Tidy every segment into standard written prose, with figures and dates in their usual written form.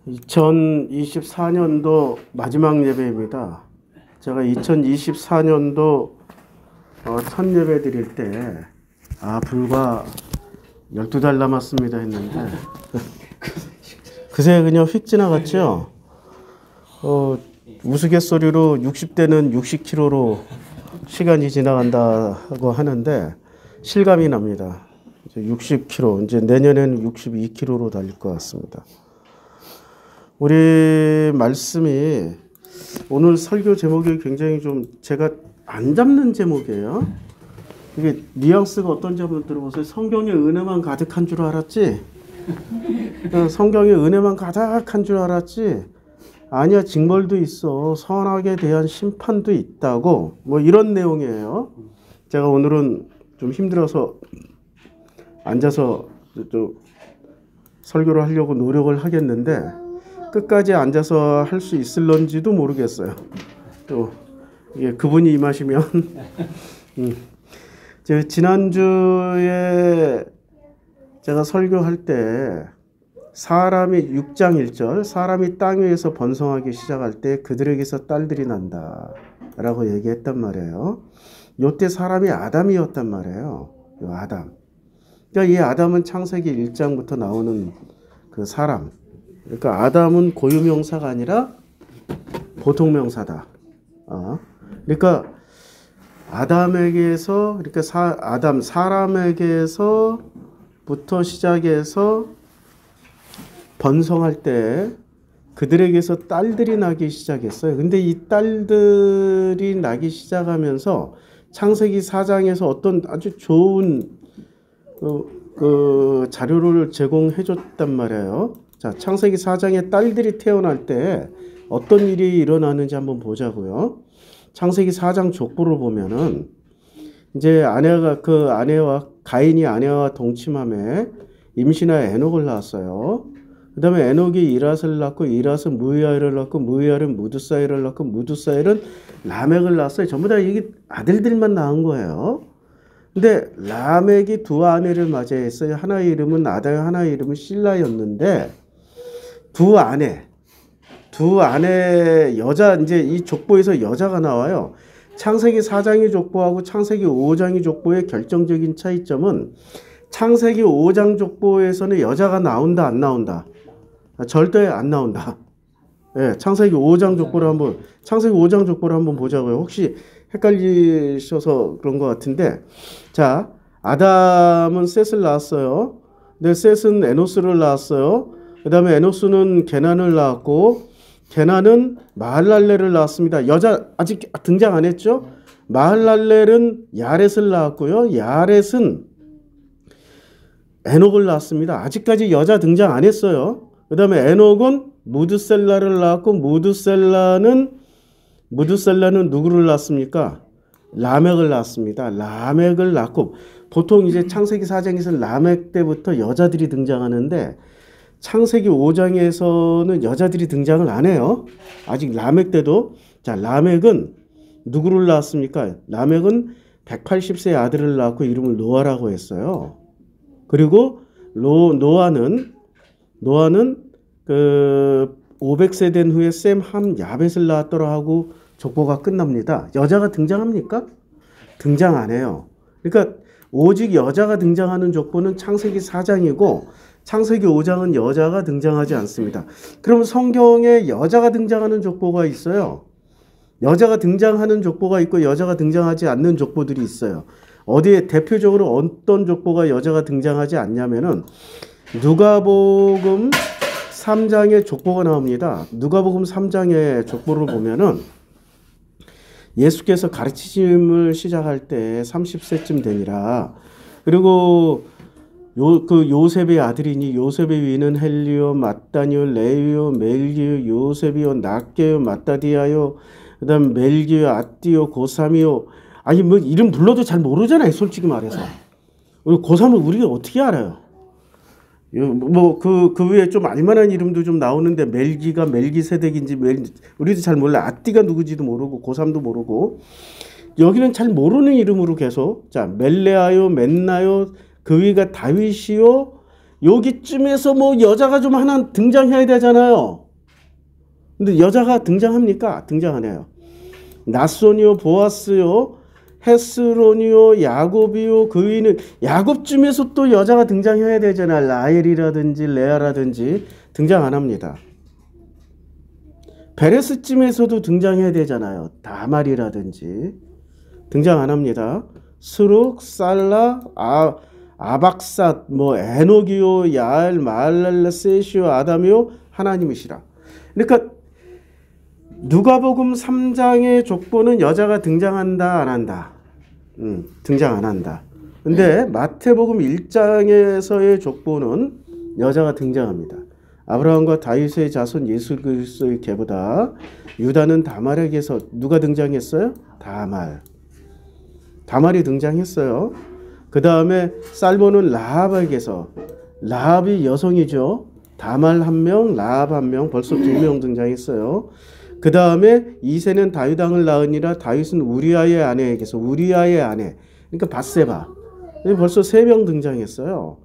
2024년도 마지막 예배입니다. 제가 2024년도 첫 예배 드릴 때 불과 12달 남았습니다 했는데 그새 그냥 휙 지나갔죠. 우스갯소리로 60대는 60km로 시간이 지나간다고 하는데 실감이 납니다. 이제 60km, 이제 내년에는 62km로 달릴 것 같습니다. 우리 말씀이 오늘 설교 제목이 굉장히 좀 제가 안 잡는 제목이에요. 이게 뉘앙스가 어떤지 한번 들어보세요. 성경에 은혜만 가득한 줄 알았지? 성경에 은혜만 가득한 줄 알았지? 아니야, 징벌도 있어. 선악에 대한 심판도 있다고. 뭐 이런 내용이에요. 제가 오늘은 좀 힘들어서 앉아서 좀 설교를 하려고 노력을 하겠는데 끝까지 앉아서 할 수 있을런지도 모르겠어요. 또 이게 그분이 임하시면 지난주에 제가 설교할 때 사람이 6장 1절 사람이 땅 위에서 번성하기 시작할 때 그들에게서 딸들이 난다 라고 얘기했단 말이에요. 요때 사람이 아담이었단 말이에요. 요 아담. 그러니까 이 아담은 창세기 1장부터 나오는 그 사람. 그러니까 아담은 고유명사가 아니라 보통명사다. 그러니까 아담에게서 그러니까 사람에게서부터 시작해서 번성할 때 그들에게서 딸들이 나기 시작했어요. 근데 이 딸들이 나기 시작하면서 창세기 4장에서 어떤 아주 좋은 그 자료를 제공해 줬단 말이에요. 자, 창세기 4장에 딸들이 태어날 때 어떤 일이 일어나는지 한번 보자고요. 창세기 4장 족보를 보면은 이제 아내와 가인이 아내와 동침함에 임신하여 에녹을 낳았어요. 그 다음에 에녹이 이랏을 낳고 이랏은 무이아를 낳고 무이아는 무드사일을 낳고 무드사일은 라멕을 낳았어요. 전부 다 이게 아들들만 낳은 거예요. 근데 라멕이 두 아내를 맞이했어요. 하나의 이름은 아다요, 하나의 이름은 실라였는데 두 아내 여자, 이제 이 족보에서 여자가 나와요. 창세기 4장의 족보하고 창세기 5장의 족보의 결정적인 차이점은 창세기 5장 족보에서는 여자가 나온다, 안 나온다? 절대 안 나온다. 예, 창세기 5장 족보를 한번 보자고요. 혹시 헷갈리셔서 그런 것 같은데, 자, 아담은 셋을 낳았어요. 근데 셋은 에노스를 낳았어요. 그 다음에 에노스는 게난을 낳았고, 게난은 마할랄렐을 낳았습니다. 여자 아직 등장 안 했죠? 마할랄렐은 야렛을 낳았고요. 야렛은 에녹을 낳았습니다. 아직까지 여자 등장 안 했어요. 그 다음에 에녹은 무드셀라를 낳았고, 무드셀라는 누구를 낳았습니까? 라멕을 낳았습니다. 라멕을 낳고, 보통 이제 창세기 4장에서는 라멕 때부터 여자들이 등장하는데 창세기 5장에서는 여자들이 등장을 안 해요. 아직 라멕 때도. 자, 라멕은 누구를 낳았습니까? 라멕은 180세의 아들을 낳고 이름을 노아라고 했어요. 그리고 노아는 그 500세 된 후에 셈, 함, 야벳을 낳았더라 하고 족보가 끝납니다. 여자가 등장합니까? 등장 안 해요. 그러니까 오직 여자가 등장하는 족보는 창세기 4장이고 창세기 5장은 여자가 등장하지 않습니다. 그럼 성경에 여자가 등장하는 족보가 있어요. 여자가 등장하는 족보가 있고 여자가 등장하지 않는 족보들이 있어요. 어디에 대표적으로 어떤 족보가 여자가 등장하지 않냐면은 누가복음 3장의 족보가 나옵니다. 누가복음 3장의 족보를 보면은 예수께서 가르치심을 시작할 때 30세쯤 되니라. 그리고 요셉의 아들이니 요셉의 위는 헬리오, 마따니오, 레위오, 멜기오, 요셉이요, 낫게요, 마따디아요, 그 다음 멜기오, 아띠오, 고삼이요. 아니 뭐 이름 불러도 잘 모르잖아요, 솔직히 말해서. 고삼을 우리가 어떻게 알아요? 뭐 그 위에 좀 알만한 이름도 좀 나오는데 멜기가 멜기세덱인지 우리도 잘 몰라. 아띠가 누구지도 모르고 고삼도 모르고 여기는 잘 모르는 이름으로 계속 자 멜레아요, 맨나요, 그 위가 다윗이요, 여기쯤에서 뭐 여자가 좀 하나 등장해야 되잖아요. 근데 여자가 등장합니까? 등장 안 해요. 낫손이요, 보아스요, 헤스론이요, 야곱이요, 그 위는 야곱쯤에서 또 여자가 등장해야 되잖아요. 라헬이라든지 레아라든지 등장 안 합니다. 베레스쯤에서도 등장해야 되잖아요. 다말이라든지 등장 안 합니다. 스룩, 살라, 아박삿, 뭐 에녹이요, 야엘, 마할랄라, 셋이요, 아담이요, 하나님이시라. 그러니까 누가복음 3장의 족보는 여자가 등장한다 안 한다? 등장 안 한다. 근데 마태복음 1장에서의 족보는 여자가 등장합니다. 아브라함과 다윗의 자손 예수 그리스도의 계보다 유다는 다말에게서 누가 등장했어요? 다말이 등장했어요. 그 다음에 살몬은 라합에게서, 라합이 여성이죠. 다말 한 명, 라합 한 명, 벌써 2명 등장했어요. 그 다음에 이새는 다윗 왕을 낳으니라. 다윗은 우리아의 아내에게서, 우리아의 아내, 그러니까 밧세바, 벌써 3명 등장했어요.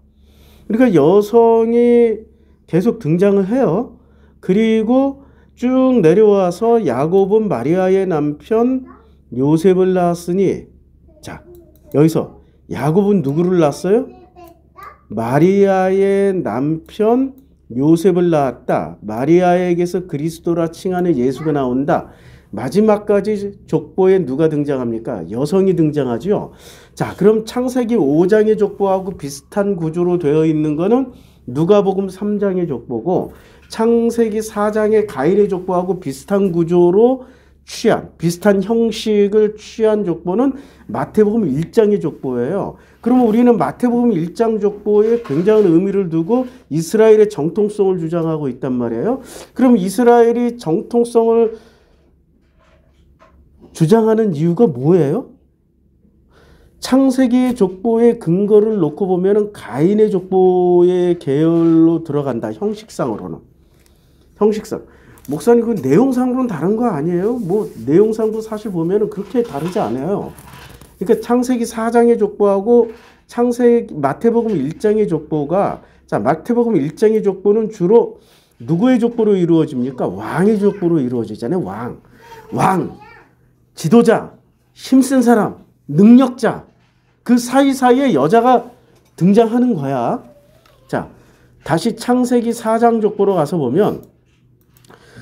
그러니까 여성이 계속 등장을 해요. 그리고 쭉 내려와서 야곱은 마리아의 남편 요셉을 낳았으니, 자, 여기서 야곱은 누구를 낳았어요? 마리아의 남편 요셉을 낳았다. 마리아에게서 그리스도라 칭하는 예수가 나온다. 마지막까지 족보에 누가 등장합니까? 여성이 등장하죠. 자, 그럼 창세기 5장의 족보하고 비슷한 구조로 되어 있는 거는 누가복음 3장의 족보고, 창세기 4장의 가인의 족보하고 비슷한 구조로 비슷한 형식을 취한 족보는 마태복음 1장의 족보예요. 그러면 우리는 마태복음 1장 족보에 굉장한 의미를 두고 이스라엘의 정통성을 주장하고 있단 말이에요. 그럼 이스라엘이 정통성을 주장하는 이유가 뭐예요? 창세기 족보의 근거를 놓고 보면 가인의 족보의 계열로 들어간다. 형식상으로는. 형식상. 목사님, 그 내용상으로는 다른 거 아니에요? 뭐 내용상도 사실 보면 그렇게 다르지 않아요. 그러니까 창세기 4장의 족보하고 마태복음 1장의 족보가, 자, 마태복음 1장의 족보는 주로 누구의 족보로 이루어집니까? 왕의 족보로 이루어지잖아요. 왕, 지도자, 힘센 사람, 능력자, 그 사이사이에 여자가 등장하는 거야. 자, 다시 창세기 4장 족보로 가서 보면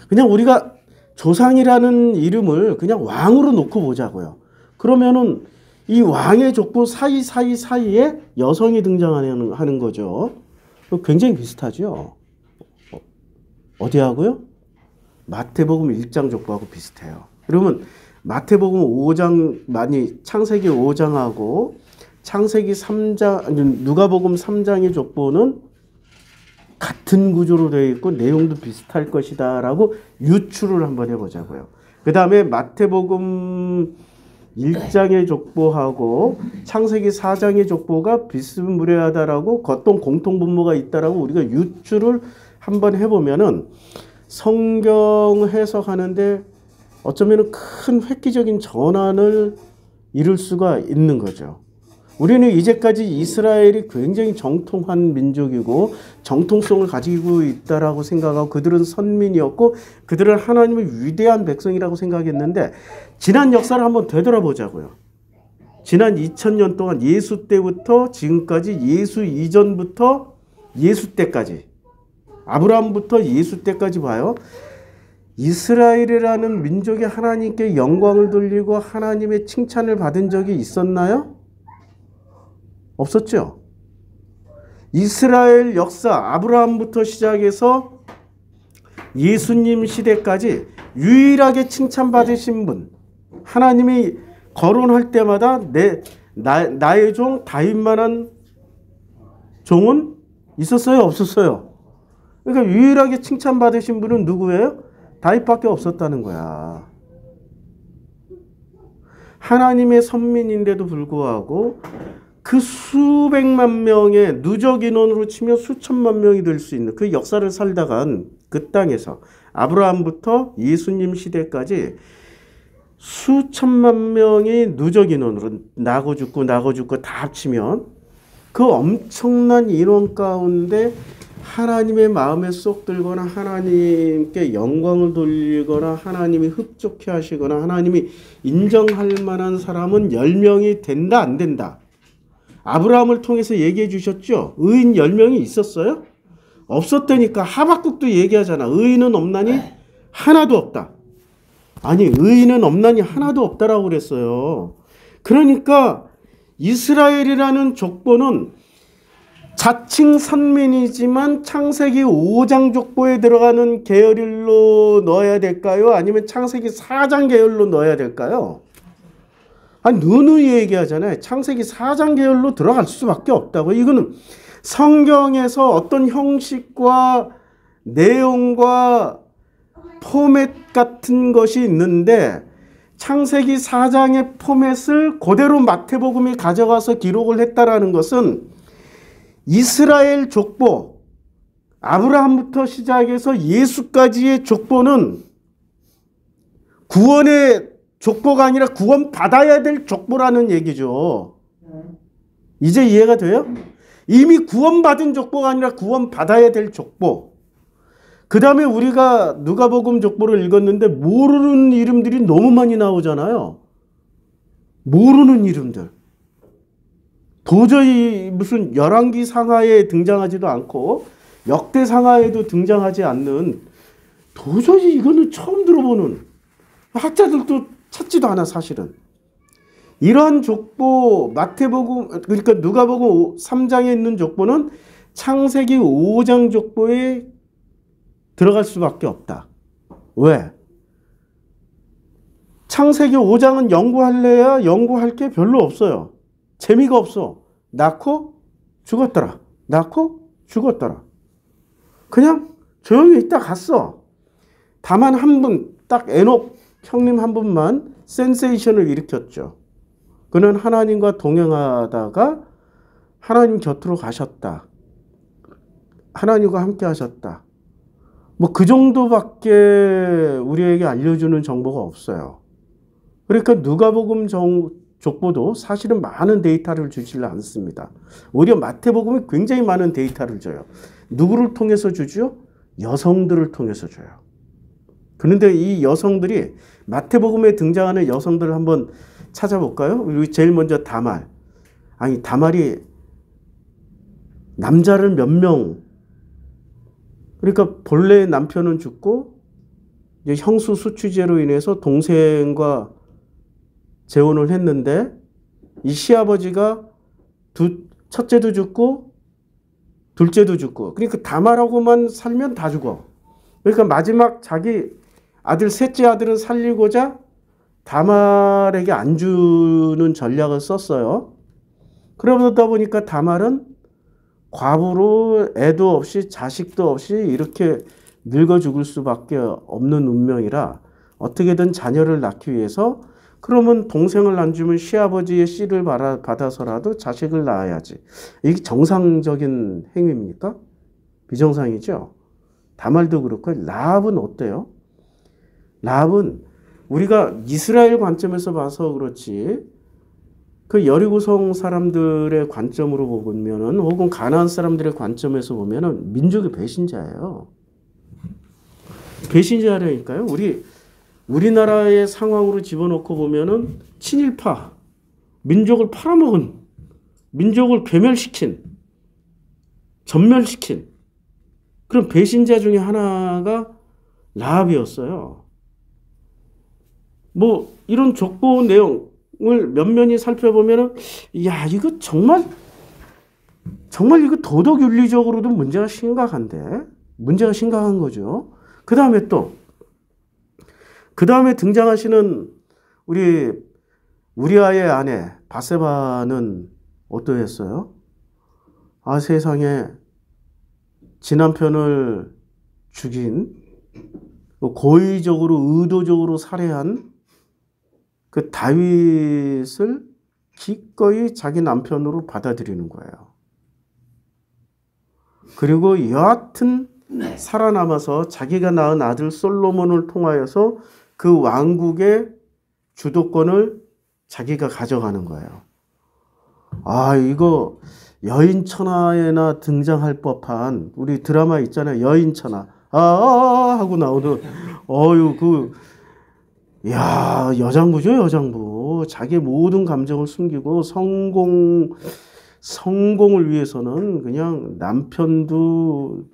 그냥 우리가 조상이라는 이름을 그냥 왕으로 놓고 보자고요. 그러면은 이 왕의 족보 사이에 여성이 등장하는 거죠. 굉장히 비슷하죠. 어디하고요? 마태복음 1장 족보하고 비슷해요. 그러면 마태복음 5장, 창세기 5장하고 창세기 3장, 누가복음 3장의 족보는 같은 구조로 되어 있고 내용도 비슷할 것이다 라고 유추를 한번 해보자고요. 그 다음에 마태복음 1장의 족보하고 창세기 4장의 족보가 비스무리하다라고 어떤 공통분모가 있다라고 우리가 유추를 한번 해보면은 성경 해석하는데 어쩌면 큰 획기적인 전환을 이룰 수가 있는 거죠. 우리는 이제까지 이스라엘이 굉장히 정통한 민족이고 정통성을 가지고 있다라고 생각하고 그들은 선민이었고 그들은 하나님의 위대한 백성이라고 생각했는데 지난 역사를 한번 되돌아보자고요. 지난 2000년 동안 예수 때부터 지금까지, 예수 이전부터 예수 때까지, 아브라함부터 예수 때까지 봐요. 이스라엘이라는 민족이 하나님께 영광을 돌리고 하나님의 칭찬을 받은 적이 있었나요? 없었죠. 이스라엘 역사, 아브라함부터 시작해서 예수님 시대까지 유일하게 칭찬받으신 분, 하나님이 거론할 때마다 나의 종 다윗만한 종은 있었어요? 없었어요? 그러니까 유일하게 칭찬받으신 분은 누구예요? 다윗밖에 없었다는 거야. 하나님의 선민인데도 불구하고 그 수백만 명의 누적 인원으로 치면 수천만 명이 될 수 있는 그 역사를 살다간 그 땅에서 아브라함부터 예수님 시대까지 수천만 명이 누적 인원으로 나고 죽고 다 합치면 그 엄청난 인원 가운데 하나님의 마음에 쏙 들거나 하나님께 영광을 돌리거나 하나님이 흡족해 하시거나 하나님이 인정할 만한 사람은 10명이 된다 안 된다. 아브라함을 통해서 얘기해 주셨죠. 의인 10명이 있었어요? 없었다니까. 하박국도 얘기하잖아. 의인은 없나니 하나도 없다. 아니 의인은 없나니 하나도 없다라고 그랬어요. 그러니까 이스라엘이라는 족보는 자칭 선민이지만 창세기 5장 족보에 들어가는 계열로 넣어야 될까요? 아니면 창세기 4장 계열로 넣어야 될까요? 아니 누누이 얘기하잖아요. 창세기 4장 계열로 들어갈 수밖에 없다고. 이거는 성경에서 어떤 형식과 내용과 포맷 같은 것이 있는데 창세기 4장의 포맷을 그대로 마태복음이 가져가서 기록을 했다라는 것은 이스라엘 족보, 아브라함부터 시작해서 예수까지의 족보는 구원의 족보가 아니라 구원받아야 될 족보라는 얘기죠. 이제 이해가 돼요? 이미 구원받은 족보가 아니라 구원받아야 될 족보. 그 다음에 우리가 누가복음 족보를 읽었는데 모르는 이름들이 너무 많이 나오잖아요. 모르는 이름들. 도저히 무슨 열왕기 상하에 등장하지도 않고 역대 상하에도 등장하지 않는 도저히 이거는 처음 들어보는 학자들도 찾지도 않아 사실은. 이러한 족보 마태복음 그러니까 누가복음 3장에 있는 족보는 창세기 5장 족보에 들어갈 수밖에 없다. 왜? 창세기 5장은 연구할래야 연구할 게 별로 없어요. 재미가 없어. 낳고 죽었더라. 낳고 죽었더라. 그냥 조용히 있다 갔어. 다만 한 분, 딱 에녹 형님 한 분만 센세이션을 일으켰죠. 그는 하나님과 동행하다가 하나님 곁으로 가셨다. 하나님과 함께 하셨다. 뭐 그 정도밖에 우리에게 알려주는 정보가 없어요. 그러니까 누가복음 족보도 사실은 많은 데이터를 주지 않습니다. 오히려 마태복음이 굉장히 많은 데이터를 줘요. 누구를 통해서 주죠? 여성들을 통해서 줘요. 그런데 이 여성들이 마태복음에 등장하는 여성들을 한번 찾아볼까요? 우리 제일 먼저 다말. 아니 다말이 남자를 몇 명, 그러니까 본래 남편은 죽고 이제 형수 수취죄로 인해서 동생과 재혼을 했는데 이 시아버지가 첫째도 죽고 둘째도 죽고 그러니까 다말하고만 살면 다 죽어. 그러니까 마지막 자기 아들 셋째 아들은 살리고자 다말에게 안 주는 전략을 썼어요. 그러다 보니까 다말은 과부로 애도 없이 자식도 없이 이렇게 늙어 죽을 수밖에 없는 운명이라 어떻게든 자녀를 낳기 위해서 그러면 동생을 안 주면 시아버지의 씨를 받아서라도 자식을 낳아야지. 이게 정상적인 행위입니까? 비정상이죠. 다말도 그렇고 라합은 어때요? 라합은 우리가 이스라엘 관점에서 봐서 그렇지 그 여리고성 사람들의 관점으로 보면은 혹은 가나안 사람들의 관점에서 보면은 민족의 배신자예요. 배신자라니까요. 우리나라의 상황으로 집어넣고 보면은 친일파, 민족을 팔아먹은, 민족을 괴멸시킨, 전멸시킨 그런 배신자 중에 하나가 라합이었어요. 뭐 이런 족보 내용을 면면히 살펴보면은 야 이거 정말 이거 도덕 윤리적으로도 문제가 심각한 거죠. 그 다음에 등장하시는 우리 우리아의 아내 바세바는 어떠했어요? 아 세상에 지 남편을 죽인 고의적으로 의도적으로 살해한 그 다윗을 기꺼이 자기 남편으로 받아들이는 거예요. 그리고 여하튼 살아남아서 자기가 낳은 아들 솔로몬을 통하여서 그 왕국의 주도권을 자기가 가져가는 거예요. 아, 이거 여인천하에나 등장할 법한 우리 드라마 있잖아요. 여인천하. 하고 나오는 야, 여장부죠, 여장부. 자기의 모든 감정을 숨기고 성공을 위해서는 그냥 남편도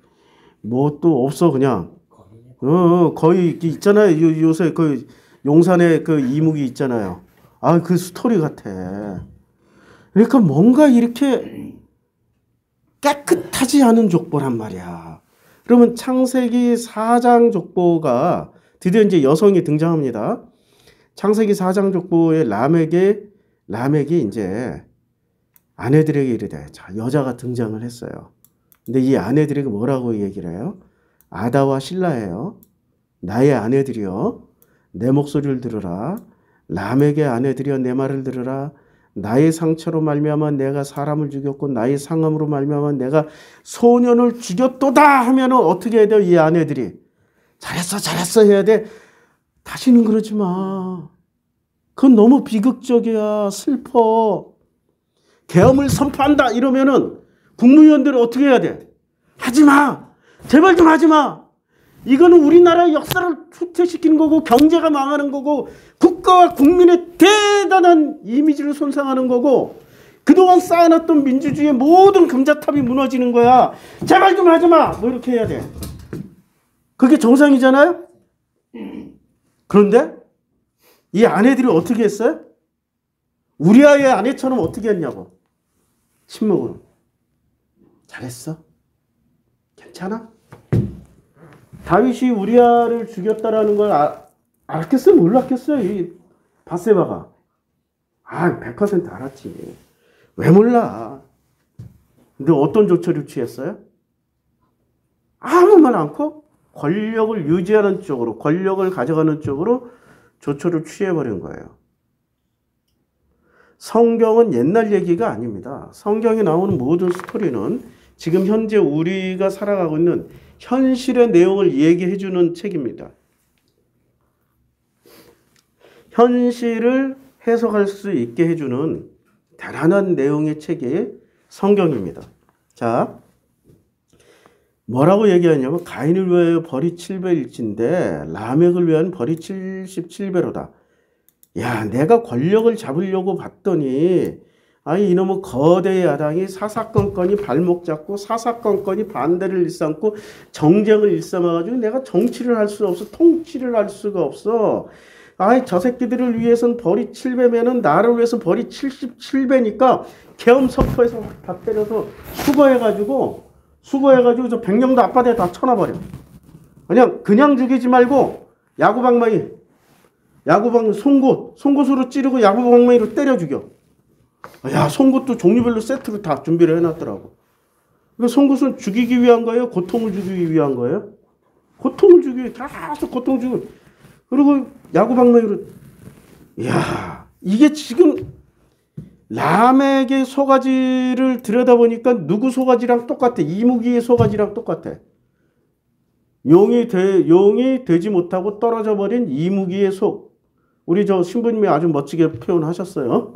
뭐 또 없어, 그냥. 거의 있잖아요. 요새 그 용산에 그 이무기 있잖아요. 그 스토리 같아. 그러니까 뭔가 이렇게 깨끗하지 않은 족보란 말이야. 그러면 창세기 4장 족보가 드디어 이제 여성이 등장합니다. 창세기 4장 족보에 라멕이 이제 아내들에게 이르되, 자, 여자가 등장을 했어요. 근데 이 아내들에게 뭐라고 얘기를 해요? 아다와 실라예요. 나의 아내들이여, 내 목소리를 들으라. 라멕의 아내들이여, 내 말을 들으라. 나의 상처로 말미암아 내가 사람을 죽였고 나의 상함으로 말미암아 내가 소년을 죽였도다 하면은 어떻게 해야 돼요? 이 아내들이 잘했어 해야 돼. 다시는 그러지 마. 그건 너무 비극적이야. 슬퍼. 계엄을 선포한다 이러면은 국무위원들이 어떻게 해야 돼? 하지 마. 제발 좀 하지 마. 이거는 우리나라의 역사를 후퇴시키는 거고 경제가 망하는 거고 국가와 국민의 대단한 이미지를 손상하는 거고 그동안 쌓아놨던 민주주의의 모든 금자탑이 무너지는 거야. 제발 좀 하지 마. 뭐 이렇게 해야 돼. 그게 정상이잖아요. 그런데 이 아내들이 어떻게 했어요? 우리아의 아내처럼 어떻게 했냐고. 침묵으로. 잘했어. 괜찮아? 다윗이 우리아를 죽였다라는 걸 알았겠어요? 몰랐겠어요? 이 밧세바가. 100% 알았지. 왜 몰라? 근데 어떤 조처를 취했어요? 아무 말 않고 권력을 유지하는 쪽으로, 권력을 가져가는 쪽으로 조처를 취해버린 거예요. 성경은 옛날 얘기가 아닙니다. 성경에 나오는 모든 스토리는 지금 현재 우리가 살아가고 있는 현실의 내용을 얘기해 주는 책입니다. 현실을 해석할 수 있게 해주는 대단한 내용의 책이 성경입니다. 자, 뭐라고 얘기하냐면 가인을 위하여 벌이 700일진데 라멕을 위한 벌이 77배로다. 야, 내가 권력을 잡으려고 봤더니 이놈의 거대 야당이 사사건건이 발목 잡고 사사건건이 반대를 일삼고 정쟁을 일삼아가지고 내가 정치를 할 수 없어. 통치를 할 수가 없어. 저 새끼들을 위해서는 벌이 7배면은 나를 위해서 벌이 77배니까 계엄 선포해서 다 때려서 수거해가지고 저 백령도 앞바다에 다 쳐놔버려. 그냥 죽이지 말고 송곳으로 찌르고 야구방망이로 때려 죽여. 야, 송곳도 종류별로 세트로 다 준비를 해놨더라고. 그러니까 송곳은 죽이기 위한 거예요? 고통을 주기 위한 거예요? 고통을 주기 위해 계속 고통 주고. 그리고 야구방망이로. 이야, 이게 지금 라멕의 소가지를 들여다보니까 누구 소가지랑 똑같아. 이무기의 소가지랑 똑같아. 용이 되지 못하고 떨어져 버린 이무기의 속. 우리 저 신부님이 아주 멋지게 표현하셨어요.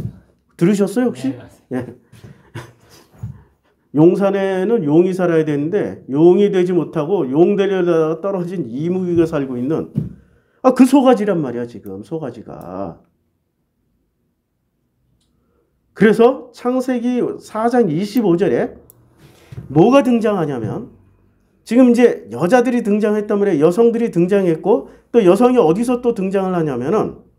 들으셨어요 혹시? 네. 용산에는 용이 살아야 되는데 용이 되지 못하고 용 되려다가 떨어진 이무기가 살고 있는 그 소가지란 말이야 지금 소가지가. 그래서 창세기 4장 25절에 뭐가 등장하냐면 지금 이제 여자들이 등장했단 말이에요. 여성들이 등장했고 또 여성이 어디서 또 등장을 하냐면은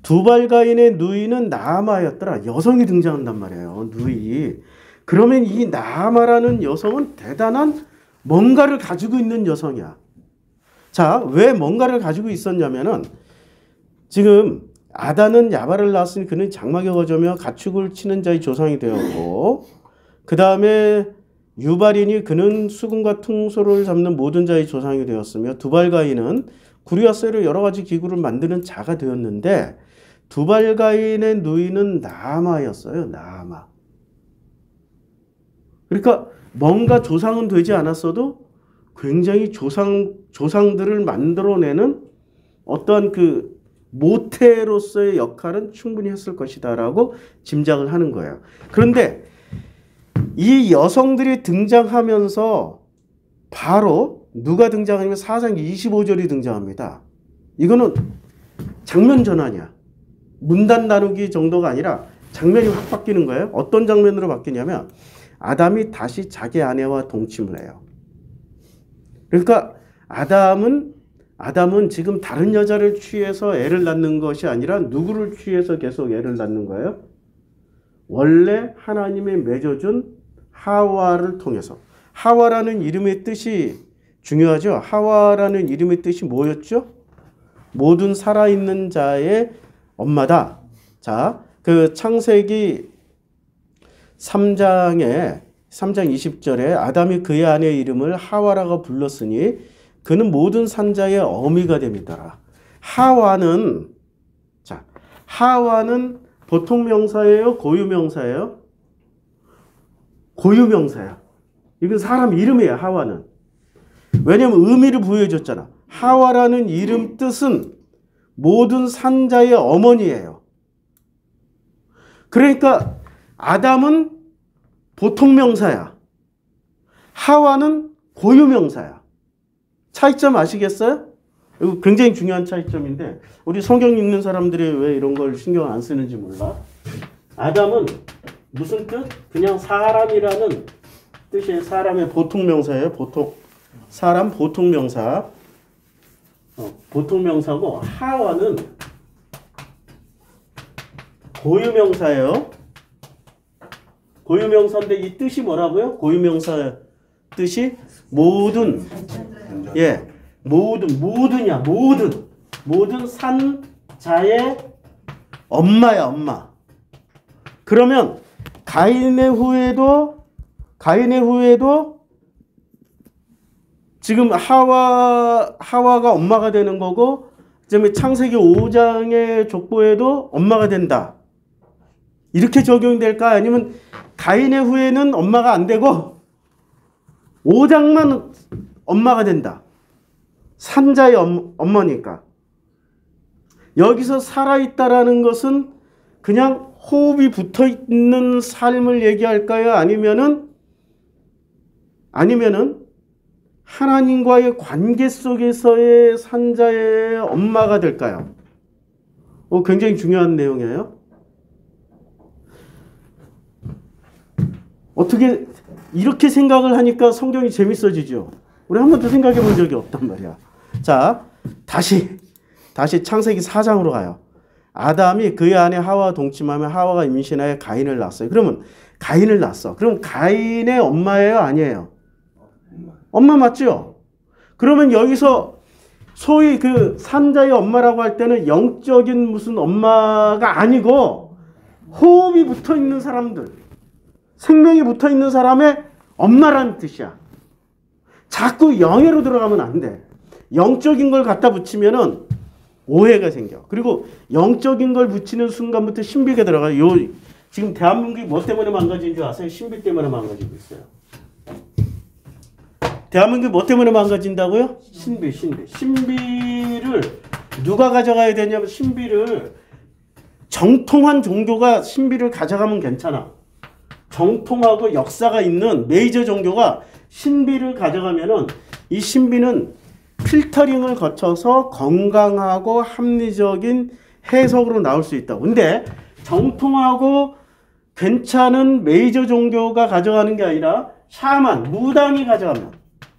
두발가인의 누이는 나아마였더라. 여성이 등장한단 말이에요. 누이. 그러면 이 나아마라는 여성은 대단한 뭔가를 가지고 있는 여성이야. 자, 왜 뭔가를 가지고 있었냐면은 지금 아단은 야발을 낳았으니 그는 장막에 거저며 가축을 치는 자의 조상이 되었고 그 다음에 유발이니 그는 수금과 퉁소를 잡는 모든 자의 조상이 되었으며 두발가인은 구리와 쇠로 여러 가지 기구를 만드는 자가 되었는데 두발가인의 누이는 나아마였어요. 나아마. 그러니까 뭔가 조상은 되지 않았어도 굉장히 조상들을 만들어내는 어떤 그 모태로서의 역할은 충분히 했을 것이다 라고 짐작을 하는 거예요. 그런데 이 여성들이 등장하면서 바로 누가 등장하냐면 4장 25절이 등장합니다. 이거는 장면 전환이야. 문단 나누기 정도가 아니라 장면이 확 바뀌는 거예요. 어떤 장면으로 바뀌냐면 아담이 다시 자기 아내와 동침을 해요. 그러니까 아담은 지금 다른 여자를 취해서 애를 낳는 것이 아니라 누구를 취해서 계속 애를 낳는 거예요? 원래 하나님이 맺어준 하와를 통해서. 하와라는 이름의 뜻이 중요하죠. 하와라는 이름의 뜻이 뭐였죠? 모든 살아있는 자의 엄마다. 자, 그 창세기 3장 20절에 아담이 그의 아내의 이름을 하와라고 불렀으니 그는 모든 산자의 어미가 됩니다. 하와는 보통 명사예요? 고유 명사예요? 고유 명사야. 이건 사람 이름이에요, 하와는. 왜냐면 의미를 부여해줬잖아. 하와라는 이름 뜻은 모든 산자의 어머니예요. 그러니까 아담은 보통 명사야. 하와는 고유 명사야. 차이점 아시겠어요? 이거 굉장히 중요한 차이점인데 우리 성경 읽는 사람들이 왜 이런 걸 신경 안 쓰는지 몰라. 아담은 무슨 뜻? 그냥 사람이라는 뜻이에요. 사람의 보통 명사예요. 사람 보통 명사. 보통 명사고 하와는 고유 명사예요. 고유 명사인데 이 뜻이 뭐라고요? 고유 명사 뜻이 모든 모든 산자의 엄마야, 엄마. 그러면 가인의 후에도 지금 하와가 엄마가 되는 거고, 그다음에 창세기 5장의 족보에도 엄마가 된다. 이렇게 적용될까? 아니면 가인의 후에는 엄마가 안 되고 5장만 엄마가 된다. 산자의 엄마니까. 여기서 살아있다라는 것은 그냥 호흡이 붙어있는 삶을 얘기할까요? 아니면은 하나님과의 관계 속에서의 산자의 엄마가 될까요? 굉장히 중요한 내용이에요. 어떻게 이렇게 생각을 하니까 성경이 재밌어지죠. 우리 한 번도 생각해 본 적이 없단 말이야. 자, 다시 창세기 4장으로 가요. 아담이 그의 아내 하와와 동침하며 하와가 임신하여 가인을 낳았어요. 그러면 가인을 낳았어. 그럼 가인의 엄마예요? 아니에요? 엄마 맞죠? 그러면 여기서 소위 그 산자의 엄마라고 할 때는 영적인 무슨 엄마가 아니고 호흡이 붙어 있는 사람들, 생명이 붙어 있는 사람의 엄마라는 뜻이야. 자꾸 영예로 들어가면 안 돼. 영적인 걸 갖다 붙이면은 오해가 생겨. 그리고 영적인 걸 붙이는 순간부터 신비가 들어가요. 지금 대한민국이 뭐 때문에 망가진 줄 아세요? 신비 때문에 망가지고 있어요. 대한민국이 뭐 때문에 망가진다고요? 신비. 신비를 누가 가져가야 되냐면 신비를 정통한 종교가 신비를 가져가면 괜찮아. 정통하고 역사가 있는 메이저 종교가 신비를 가져가면은 이 신비는 필터링을 거쳐서 건강하고 합리적인 해석으로 나올 수 있다고. 근데 정통하고 괜찮은 메이저 종교가 가져가는 게 아니라 샤만, 무당이 가져가면,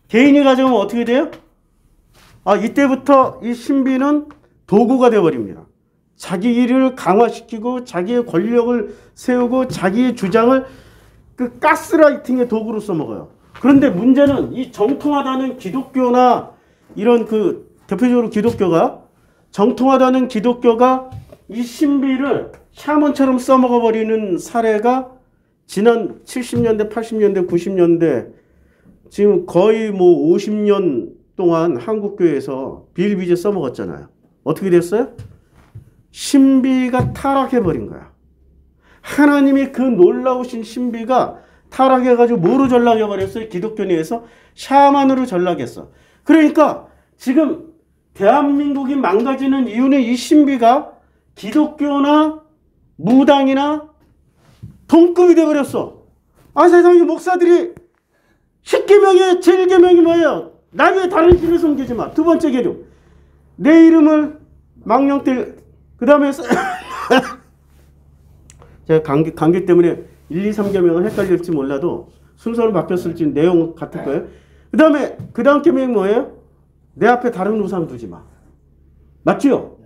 개인이 가져가면 어떻게 돼요? 이때부터 이 신비는 도구가 되어버립니다. 자기 일을 강화시키고 자기의 권력을 세우고 자기의 주장을 그 가스라이팅의 도구로 써먹어요. 그런데 문제는 이 정통하다는 기독교나 이런 대표적으로 정통하다는 기독교가 이 신비를 샤먼처럼 써먹어버리는 사례가 지난 70년대, 80년대, 90년대 지금 거의 50년 동안 한국교회에서 비일비재 써먹었잖아요. 어떻게 됐어요? 신비가 타락해버린 거야. 하나님이 그 놀라우신 신비가 타락해가지고 뭐로 전락해버렸어요? 기독교 내에서 샤만으로 전락했어. 그러니까 지금 대한민국이 망가지는 이유는 이 신비가 기독교나 무당이나 동급이 돼버렸어. 아, 세상에 목사들이 10계명의 제일 계명이 뭐예요? 나 외에 다른 신을 섬기지 마. 두 번째 계명. 내 이름을 망령될, 그 다음에 제가 감기 때문에 1, 2, 3계명은 헷갈릴지 몰라도 순서는 바뀌었을지 내용 같을 거예요. 그 다음 계명이 뭐예요? 내 앞에 다른 우상 두지 마. 맞죠?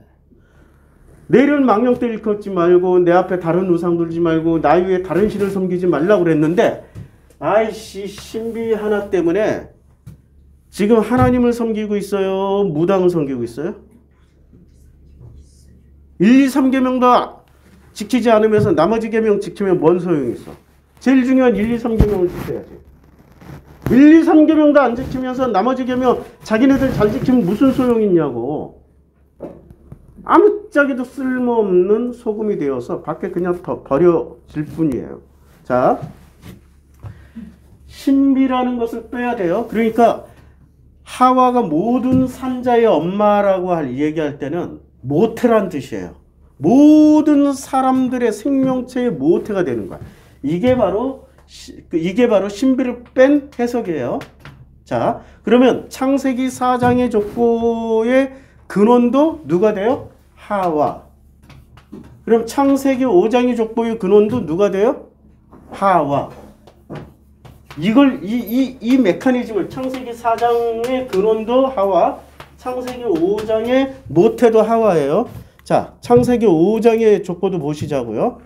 내 이름을 망령되 일컫지 말고 내 앞에 다른 우상 두지 말고 나 위에 다른 신을 섬기지 말라고 그랬는데 아이씨 신비 하나 때문에 지금 하나님을 섬기고 있어요? 무당을 섬기고 있어요? 1, 2, 3계명 다 지키지 않으면서 나머지 계명 지키면 뭔 소용이 있어? 제일 중요한 1, 2, 3계명을 지켜야지. 1, 2, 3계명 다 안 지키면서 나머지 계명 자기네들 잘 지키면 무슨 소용이 있냐고. 아무짝에도 쓸모없는 소금이 되어서 밖에 그냥 더 버려질 뿐이에요. 자, 신비라는 것을 빼야 돼요. 그러니까 하와가 모든 산자의 엄마라고 얘기할 때는 모태란 뜻이에요. 모든 사람들의 생명체의 모태가 되는 거야. 이게 바로 신비를 뺀 해석이에요. 자, 그러면 창세기 4장의 족보의 근원도 누가 돼요? 하와. 그럼 창세기 5장의 족보의 근원도 누가 돼요? 하와. 이걸 이 메커니즘을 창세기 4장의 근원도 하와, 창세기 5장의 모태도 하와예요. 자, 창세기 5장의 족보도 보시자고요.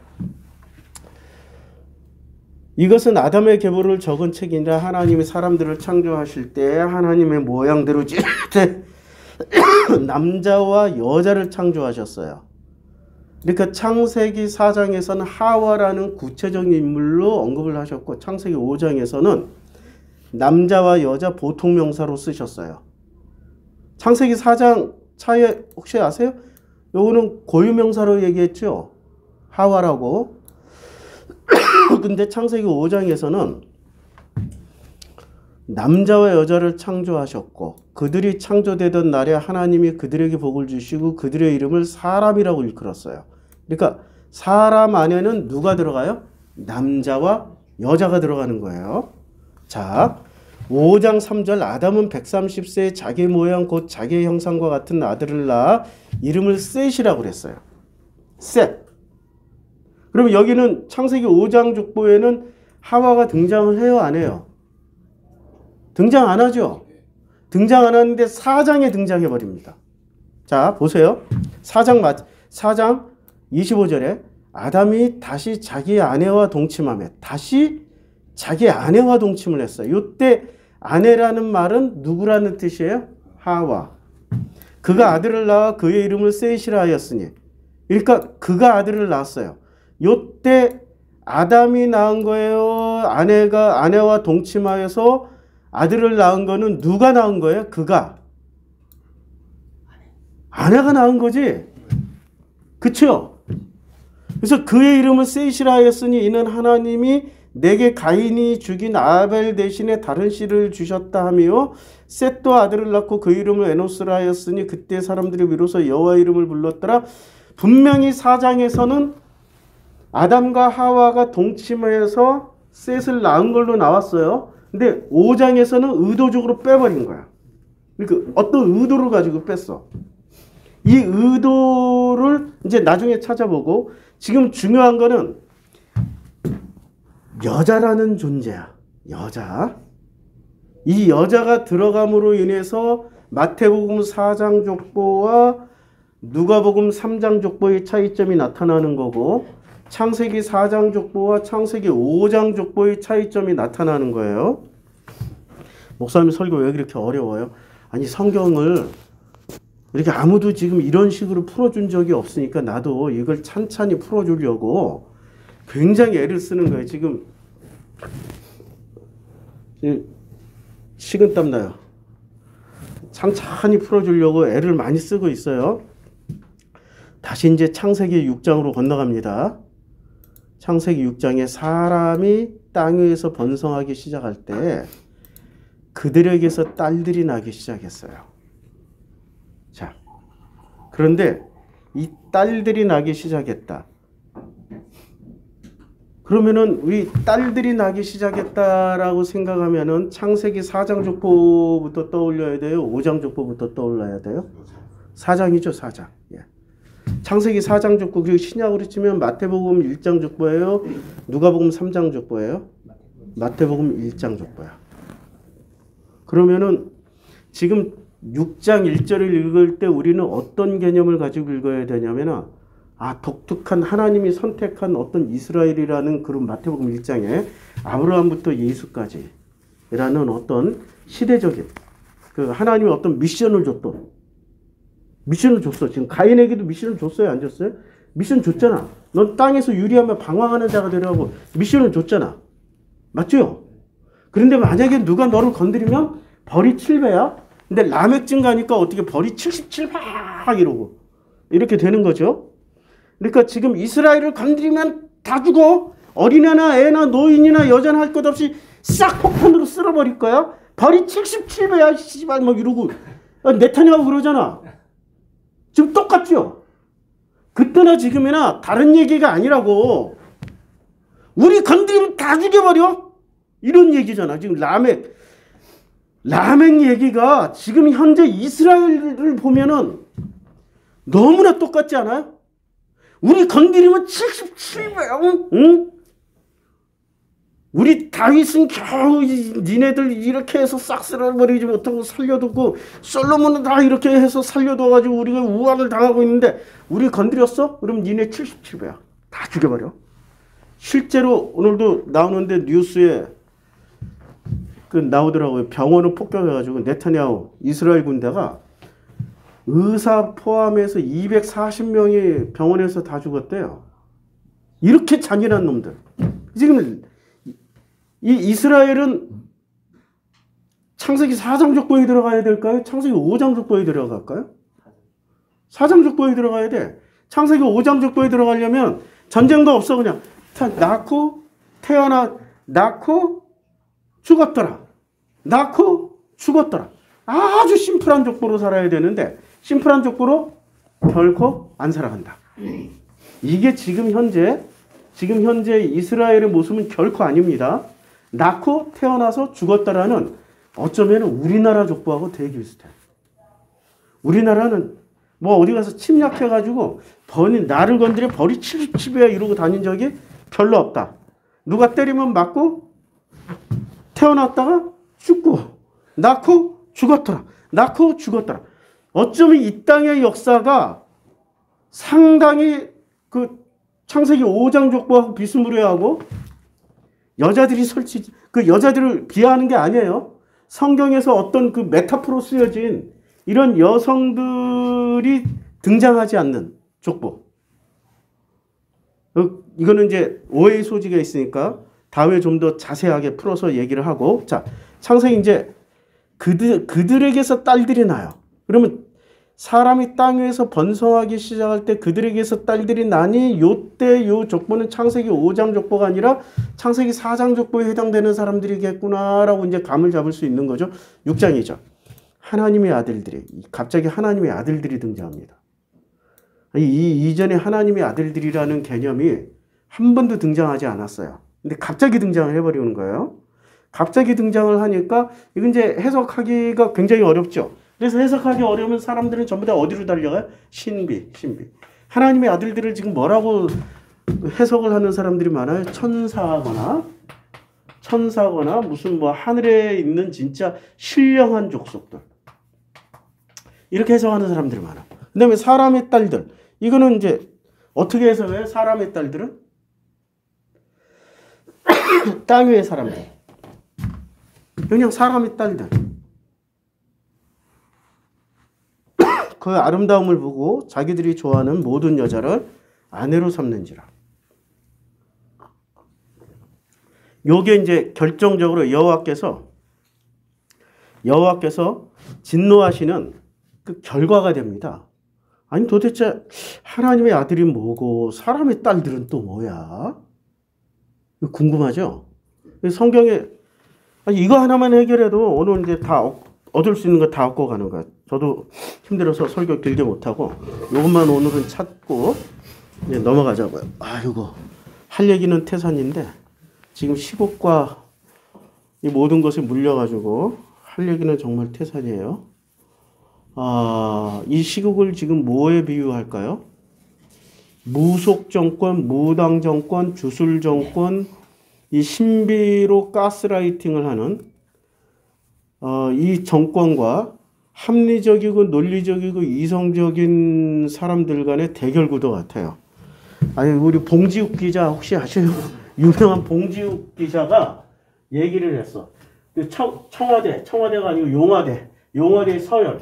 이것은 아담의 계보를 적은 책이라 하나님이 사람들을 창조하실 때 하나님의 모양대로 남자와 여자를 창조하셨어요. 그러니까 창세기 4장에서는 하와라는 구체적인 인물로 언급을 하셨고 창세기 5장에서는 남자와 여자 보통명사로 쓰셨어요. 창세기 4장 차이 혹시 아세요? 요거는 고유명사로 얘기했죠. 하와라고. 근데 창세기 5장에서는 남자와 여자를 창조하셨고 그들이 창조되던 날에 하나님이 그들에게 복을 주시고 그들의 이름을 사람이라고 일컬었어요. 그러니까 사람 안에는 누가 들어가요? 남자와 여자가 들어가는 거예요. 자, 5장 3절 아담은 130세에 자기 모양 곧 자기의 형상과 같은 아들을 낳아 이름을 셋이라고 그랬어요. 셋. 그럼 여기는 창세기 5장 족보에는 하와가 등장을 해요? 안 해요? 등장 안 하죠? 등장 안 하는데 4장에 등장해 버립니다. 자, 보세요. 4장 25절에 아담이 다시 자기 아내와 동침하며 다시 자기 아내와 동침을 했어요. 이때 아내라는 말은 누구라는 뜻이에요? 하와. 그가 아들을 낳아 그의 이름을 셋이라 하였으니. 그러니까 그가 아들을 낳았어요. 이때 아담이 낳은 거예요? 아내와 동침하여서 아들을 낳은 거는 누가 낳은 거예요? 그가. 아내가 낳은 거지. 그쵸? 그래서 그의 이름을 셋이라 하였으니 이는 하나님이 내게 가인이 죽인 아벨 대신에 다른 씨를 주셨다 하며 셋도 아들을 낳고 그 이름을 에노스라 하였으니 그때 사람들이 비로소 여호와 이름을 불렀더라. 분명히 4장에서는 아담과 하와가 동침해서 셋을 낳은 걸로 나왔어요. 근데 5장에서는 의도적으로 빼버린 거야. 그러니까 어떤 의도를 가지고 뺐어. 이 의도를 이제 나중에 찾아보고 지금 중요한 거는 여자라는 존재야. 여자. 이 여자가 들어감으로 인해서 마태복음 4장 족보와 누가복음 3장 족보의 차이점이 나타나는 거고 창세기 4장 족보와 창세기 5장 족보의 차이점이 나타나는 거예요. 목사님 설교 왜 그렇게 어려워요? 아니 성경을 이렇게 아무도 지금 이런 식으로 풀어준 적이 없으니까 나도 이걸 찬찬히 풀어주려고 굉장히 애를 쓰는 거예요. 지금 식은땀 나요. 찬찬히 풀어주려고 애를 많이 쓰고 있어요. 다시 이제 창세기 6장으로 건너갑니다. 창세기 6장에 사람이 땅 위에서 번성하기 시작할 때 그들에게서 딸들이 나기 시작했어요. 자, 그런데 이 딸들이 나기 시작했다. 그러면은 우리 딸들이 나기 시작했다라고 생각하면은 창세기 4장 족보부터 떠올려야 돼요? 5장 족보부터 떠올려야 돼요? 4장이죠, 4장. 예. 창세기 4장 족보, 그리고 신약으로 치면 마태복음 1장 족보예요? 누가복음 3장 족보예요? 마태복음 1장 족보야. 그러면은 지금 6장 1절을 읽을 때 우리는 어떤 개념을 가지고 읽어야 되냐면은 독특한 하나님이 선택한 어떤 이스라엘이라는 그런 마태복음 1장에 아브라함부터 예수까지 라는 어떤 시대적인 그 하나님이 어떤 미션을 줬어. 지금 가인에게도 미션을 줬어요, 안 줬어요? 미션 줬잖아. 넌 땅에서 유리하면 방황하는 자가 되라고 미션을 줬잖아. 맞죠? 그런데 만약에 누가 너를 건드리면 벌이 7배야. 근데 라멕증 가니까 어떻게 벌이 77배 이러고 이렇게 되는 거죠. 그러니까 지금 이스라엘을 건드리면 다 죽어. 어린애나 애나 노인이나 여자나 할 것 없이 싹 폭탄으로 쓸어버릴 거야. 벌이 77배야 씨발 막 이러고 네타냐후 그러잖아. 지금 똑같죠. 그때나 지금이나 다른 얘기가 아니라고. 우리 건드리면 다 죽여버려. 이런 얘기잖아. 지금 라멕 얘기가 지금 현재 이스라엘을 보면은 너무나 똑같지 않아요? 우리 건드리면 77배, 응? 우리 다윗은 겨우 니네들 이렇게 해서 싹 쓸어버리지 못하고 살려두고 솔로몬은 다 이렇게 해서 살려둬가지고 우리가 우환을 당하고 있는데 우리 건드렸어? 그럼 니네 77배야. 다 죽여버려. 실제로 오늘도 나오는데 뉴스에 그 나오더라고요. 병원을 폭격해가지고 네타냐후 이스라엘 군대가 의사 포함해서 240명이 병원에서 다 죽었대요. 이렇게 잔인한 놈들. 지금 이 이스라엘은 창세기 4장 족보에 들어가야 될까요? 창세기 5장 족보에 들어갈까요? 4장 족보에 들어가야 돼. 창세기 5장 족보에 들어가려면 전쟁도 없어. 그냥 낳고 죽었더라. 낳고 죽었더라. 아주 심플한 족보로 살아야 되는데 심플한 족보로 결코 안 살아간다. 이게 지금 현재 이스라엘의 모습은 결코 아닙니다. 낳고 태어나서 죽었다라는 어쩌면 우리나라 족보하고 되게 비슷해. 우리나라는 뭐 어디 가서 침략해가지고 나를 건드려 벌이 77배야 이러고 다닌 적이 별로 없다. 누가 때리면 맞고 태어났다가 죽고 낳고 죽었더라. 낳고 죽었더라. 어쩌면 이 땅의 역사가 상당히 그 창세기 5장 족보하고 비스무리하고 여자들이 그 여자들을 비하하는 게 아니에요. 성경에서 어떤 그 메타포로 쓰여진 이런 여성들이 등장하지 않는 족보. 이거는 이제 오해의 소지가 있으니까 다음에 좀 더 자세하게 풀어서 얘기를 하고. 자, 창세기 이제 그들에게서 딸들이 나요. 그러면 사람이 땅 위에서 번성하기 시작할 때 그들에게서 딸들이 나니 요때 요 족보는 창세기 5장 족보가 아니라 창세기 4장 족보에 해당되는 사람들이겠구나라고 이제 감을 잡을 수 있는 거죠. 6장이죠. 갑자기 하나님의 아들들이 등장합니다. 이전에 하나님의 아들들이라는 개념이 한 번도 등장하지 않았어요. 근데 갑자기 등장을 해버리는 거예요. 갑자기 등장을 하니까 이건 이제 해석하기가 굉장히 어렵죠. 그래서 해석하기 어려우면 사람들은 전부 다 어디로 달려가요? 신비. 하나님의 아들들을 지금 뭐라고 해석을 하는 사람들이 많아요? 천사거나 무슨 뭐 하늘에 있는 진짜 신령한 족속들. 이렇게 해석하는 사람들이 많아. 그 다음에 사람의 딸들. 이거는 이제 어떻게 해석해요? 사람의 딸들은? 땅 위의 사람들. 그냥 사람의 딸들. 그 아름다움을 보고 자기들이 좋아하는 모든 여자를 아내로 삼는지라. 요게 이제 결정적으로 여호와께서 진노하시는 그 결과가 됩니다. 아니 도대체 하나님의 아들이 뭐고 사람의 딸들은 또 뭐야? 궁금하죠? 성경에 이거 하나만 해결해도 오늘 이제 다 얻을 수 있는 거 다 얻고 가는 거야. 저도 힘들어서 설교 길게 못하고 이것만 오늘은 찾고 이제 넘어가자고요. 이거 할 얘기는 태산인데 지금 시국과 이 모든 것에 물려가지고 할 얘기는 정말 태산이에요. 이 시국을 지금 뭐에 비유할까요? 무속 정권, 무당 정권, 주술 정권, 이 신비로 가스라이팅을 하는 이 정권과 합리적이고 논리적이고 이성적인 사람들 간의 대결 구도 같아요. 아니, 우리 봉지욱 기자 혹시 아시는 유명한 봉지욱 기자가 얘기를 했어. 청와대가 아니고 용화대 서열.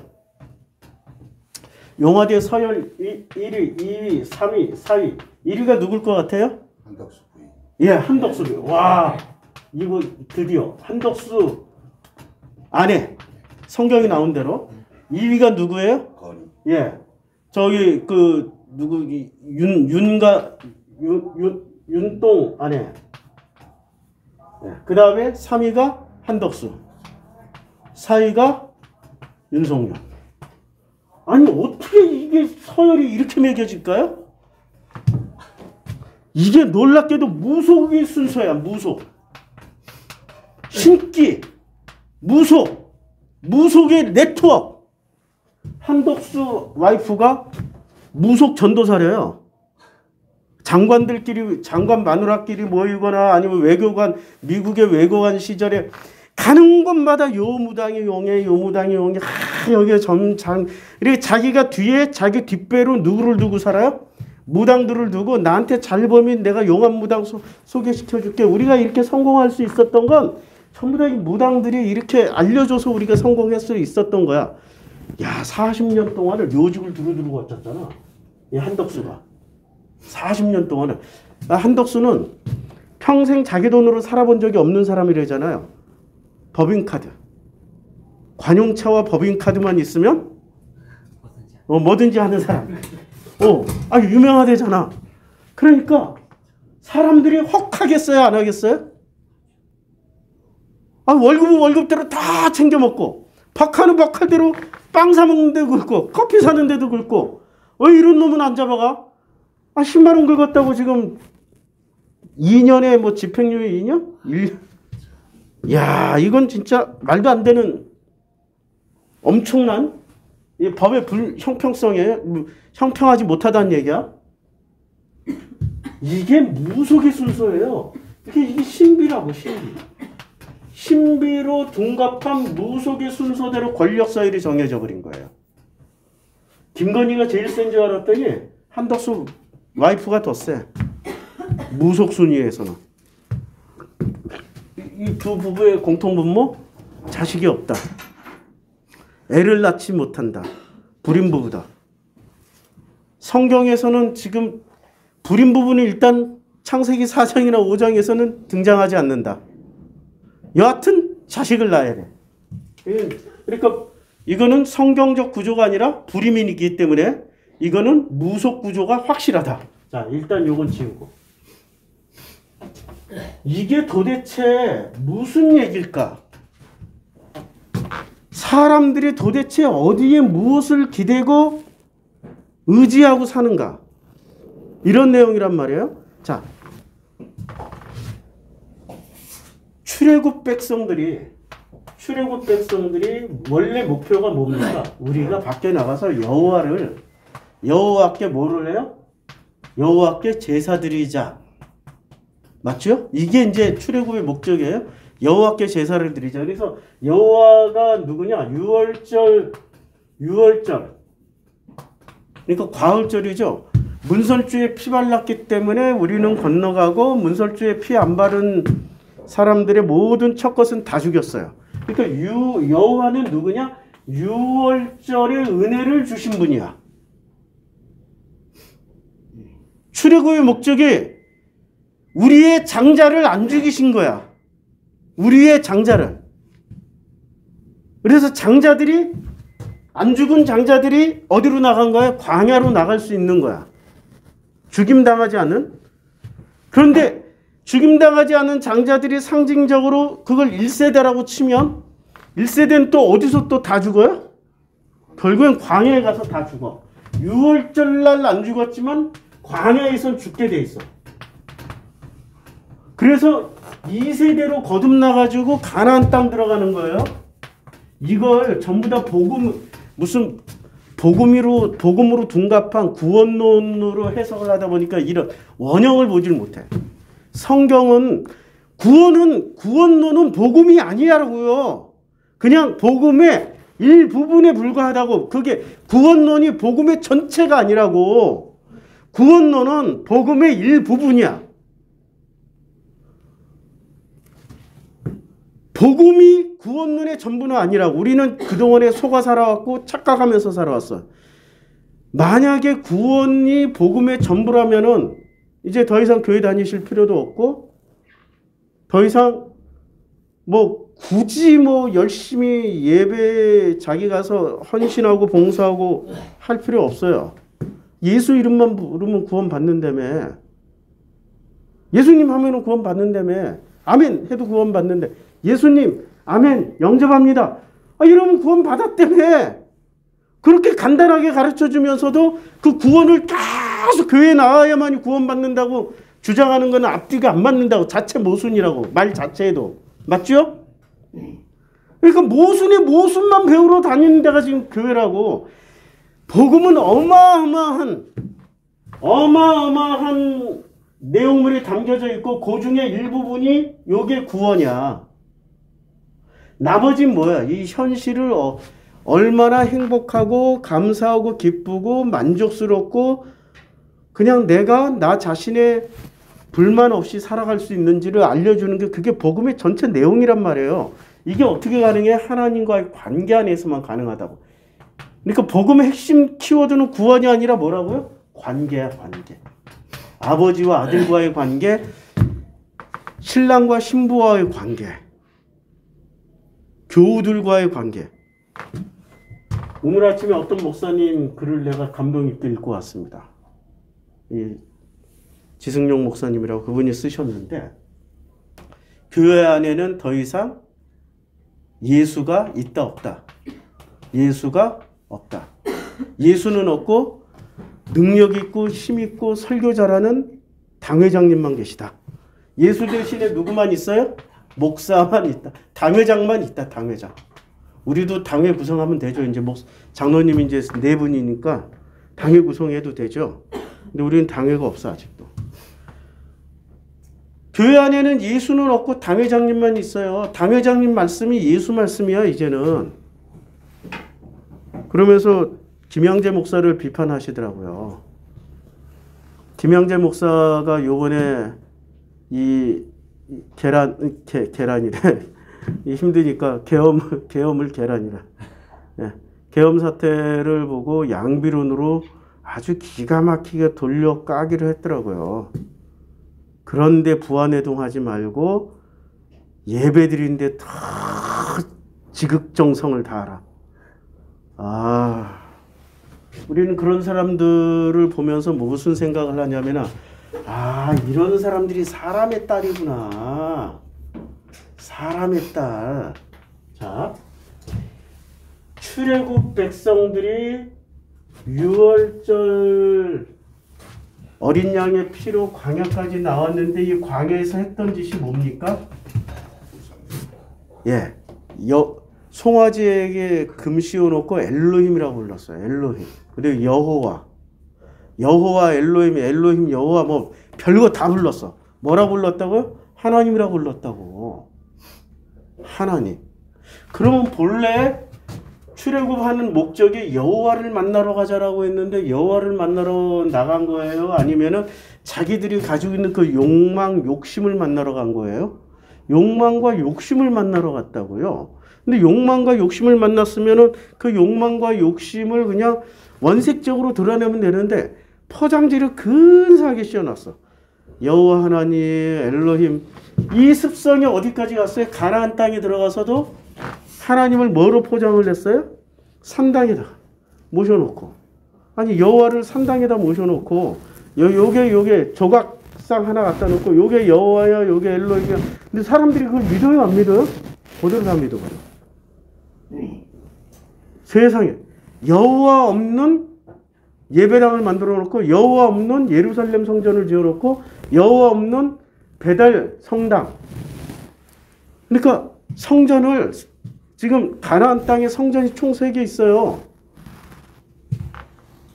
용화대 서열 1위, 2위, 3위, 4위. 1위가 누굴 것 같아요? 한덕수 부인. 예, 한덕수 부인. 와, 이거 드디어 한덕수 아내. 성경이 나온 대로. 2위가 누구예요? 건이. 예, 저기 누구 윤동 아내. 예, 그 다음에 3위가 한덕수. 4위가 윤석열. 아니 어떻게 이게 서열이 이렇게 매겨질까요? 이게 놀랍게도 무속의 순서야. 무속. 신기. 무속의 네트워크. 한덕수 와이프가 무속 전도사래요. 장관 마누라끼리 모이거나 아니면 미국의 외교관 시절에 가는 곳마다 요 무당이 용해, 여기에 이렇게 자기가 뒤에 자기 뒷배로 누구를 두고 살아요? 무당들을 두고 나한테 잘 보면 내가 용한 무당 소개시켜줄게. 우리가 이렇게 성공할 수 있었던 건 전부 다 이 무당들이 이렇게 알려줘서 우리가 성공할 수 있었던 거야. 야, 40년 동안을 묘직을 두루두루 거쳤잖아. 이 한덕수가. 40년 동안을. 한덕수는 평생 자기 돈으로 살아본 적이 없는 사람이래잖아요. 법인카드. 관용차와 법인카드만 있으면 뭐든지 하는 사람. 유명하대잖아. 그러니까 사람들이 혹하겠어요? 안 하겠어요? 월급대로 다 챙겨 먹고 박하는 박할대로 빵 사 먹는 데도 긁고 커피 사는 데도 긁고 이런 놈은 안 잡아가? 10만 원 긁었다고 지금 2년에 뭐 집행유예 2년? 1년? 야, 이건 진짜 말도 안 되는 엄청난 이 법의 형평성에 형평하지 못하다는 얘기야. 이게 무속의 순서예요. 이게 신비라고, 신비. 신비로 둔갑한 무속의 순서대로 권력 서열이 정해져 버린 거예요. 김건희가 제일 센 줄 알았더니 한덕수 와이프가 더 세. 무속 순위에서는. 이 두 부부의 공통분모? 자식이 없다. 애를 낳지 못한다. 불임 부부다. 성경에서는 지금 불임 부부는 일단 창세기 4장이나 5장에서는 등장하지 않는다. 여하튼 자식을 낳아야 돼. 그러니까 이거는 성경적 구조가 아니라 불임이기 때문에 이거는 무속 구조가 확실하다. 자, 일단 요건 지우고. 이게 도대체 무슨 얘기일까? 사람들이 도대체 어디에 무엇을 기대고 의지하고 사는가? 이런 내용이란 말이에요. 자, 출애굽 백성들이 원래 목표가 뭡니까? 우리가 밖에 나가서 여호와께 뭐를 해요? 여호와께 제사 드리자. 맞죠? 이게 이제 출애굽의 목적이에요. 여호와께 제사를 드리자. 그래서 여호와가 누구냐? 유월절. 그러니까 과월절이죠. 문설주에 피 발랐기 때문에 우리는 건너가고 문설주에 피 안 바른 사람들의 모든 첫 것은 다 죽였어요. 그러니까 여호와는 누구냐? 유월절의 은혜를 주신 분이야. 출애굽의 목적이 우리의 장자를 안 죽이신 거야. 우리의 장자를. 그래서 장자들이 안 죽은 장자들이 어디로 나간 거야? 광야로 나갈 수 있는 거야. 죽임당하지 않은. 그런데 죽임당하지 않은 장자들이 상징적으로 그걸 1세대라고 치면 1세대는 또 어디서 또 다 죽어요? 결국엔 광야에 가서 다 죽어. 6월절 날 안 죽었지만 광야에선 죽게 돼 있어. 그래서 2세대로 거듭나가지고 가나안 땅 들어가는 거예요. 이걸 전부 다 무슨 복음으로 둔갑한 구원론으로 해석을 하다 보니까 이런 원형을 보질 못해. 성경은 구원론은 복음이 아니라고요. 그냥 복음의 일부분에 불과하다고. 그게 구원론이 복음의 전체가 아니라고. 구원론은 복음의 일부분이야. 복음이 구원론의 전부는 아니라고. 우리는 그동안에 속아 살아왔고 착각하면서 살아왔어. 만약에 구원이 복음의 전부라면은 이제 더 이상 교회 다니실 필요도 없고 더 이상 굳이 열심히 예배 자기 가서 헌신하고 봉사하고 할 필요 없어요. 예수 이름만 부르면 구원 받는다며. 예수님 하면은 구원 받는다며. 아멘 해도 구원 받는데. 예수님 아멘 영접합니다. 이러면 구원 받았다며. 그렇게 간단하게 가르쳐주면서도 그 구원을 계속 교회에 나와야만 구원 받는다고 주장하는 거는 앞뒤가 안 맞는다고. 자체 모순이라고. 말 자체에도. 맞죠? 그러니까 모순만 배우러 다니는 데가 지금 교회라고. 복음은 어마어마한 내용물이 담겨져 있고 그 중에 일부분이 요게 구원이야. 나머지는 뭐야? 이 현실을 얼마나 행복하고 감사하고 기쁘고 만족스럽고 그냥 내가 나 자신의 불만 없이 살아갈 수 있는지를 알려주는 게 그게 복음의 전체 내용이란 말이에요. 이게 어떻게 가능해? 하나님과의 관계 안에서만 가능하다고. 그러니까 복음의 핵심 키워드는 구원이 아니라 뭐라고요? 관계야, 관계. 아버지와 아들과의 관계, 신랑과 신부와의 관계, 교우들과의 관계. 오늘 아침에 어떤 목사님 글을 내가 감동 있게 읽고 왔습니다. 지승용 목사님이라고 그분이 쓰셨는데, 교회 안에는 더 이상 예수가 있다 없다. 예수가 없다. 예수는 없고 능력 있고 힘 있고 설교 잘하는 당회장님만 계시다. 예수 대신에 누구만 있어요? 목사만 있다. 당회장만 있다. 당회장. 우리도 당회 구성하면 되죠. 이제 장로님이 이제 4분이니까 당회 구성해도 되죠. 근데 우리는 당회가 없어 아직도. 교회 안에는 예수는 없고 당회장님만 있어요. 당회장님 말씀이 예수 말씀이야 이제는. 그러면서 김양재 목사를 비판하시더라고요. 김양재 목사가 요번에 이 계란이래. 힘드니까 계엄을 계란이라. 예. 계엄 사태를 보고 양비론으로 아주 기가 막히게 돌려 까기를 했더라고요. 그런데 부안해동하지 말고 예배 드리는데 다 지극정성을 다하라. 우리는 그런 사람들을 보면서 무슨 생각을 하냐면, 이런 사람들이 사람의 딸이구나. 사람의 딸. 자, 출애굽 백성들이 유월절 어린 양의 피로 광야까지 나왔는데 이 광야에서 했던 짓이 뭡니까? 예, 송아지에게 금 씌워놓고 엘로힘이라고 불렀어요. 엘로힘. 그리고 여호와 엘로힘 여호와 별거 다 불렀어. 뭐라 불렀다고요? 하나님이라고 불렀다고. 하나님. 그러면 본래 출애굽하는 목적이 여호와를 만나러 가자라고 했는데 여호와를 만나러 나간 거예요? 아니면은 자기들이 가지고 있는 그 욕심을 만나러 간 거예요? 욕망과 욕심을 만나러 갔다고요. 근데 욕망과 욕심을 만났으면은 그 욕망과 욕심을 그냥 원색적으로 드러내면 되는데 포장지를 근사하게 씌워놨어. 여호와 하나님, 엘로힘. 이 습성이 어디까지 갔어요? 가나안 땅에 들어가서도 하나님을 뭐로 포장을 했어요? 산당에다 모셔놓고. 아니 여호와를 산당에다 모셔놓고 요게 조각상 하나 갖다 놓고 요게 여호와야 요게 엘로힘이야. 근데 사람들이 그걸 믿어요 안 믿어요? 그대로 다 믿어버려. 세상에 여호와 없는 예배당을 만들어 놓고 여호와 없는 예루살렘 성전을 지어 놓고 여호와 없는 베델 성당. 그러니까 성전을 지금 가나안 땅에 성전이 총 3개 있어요.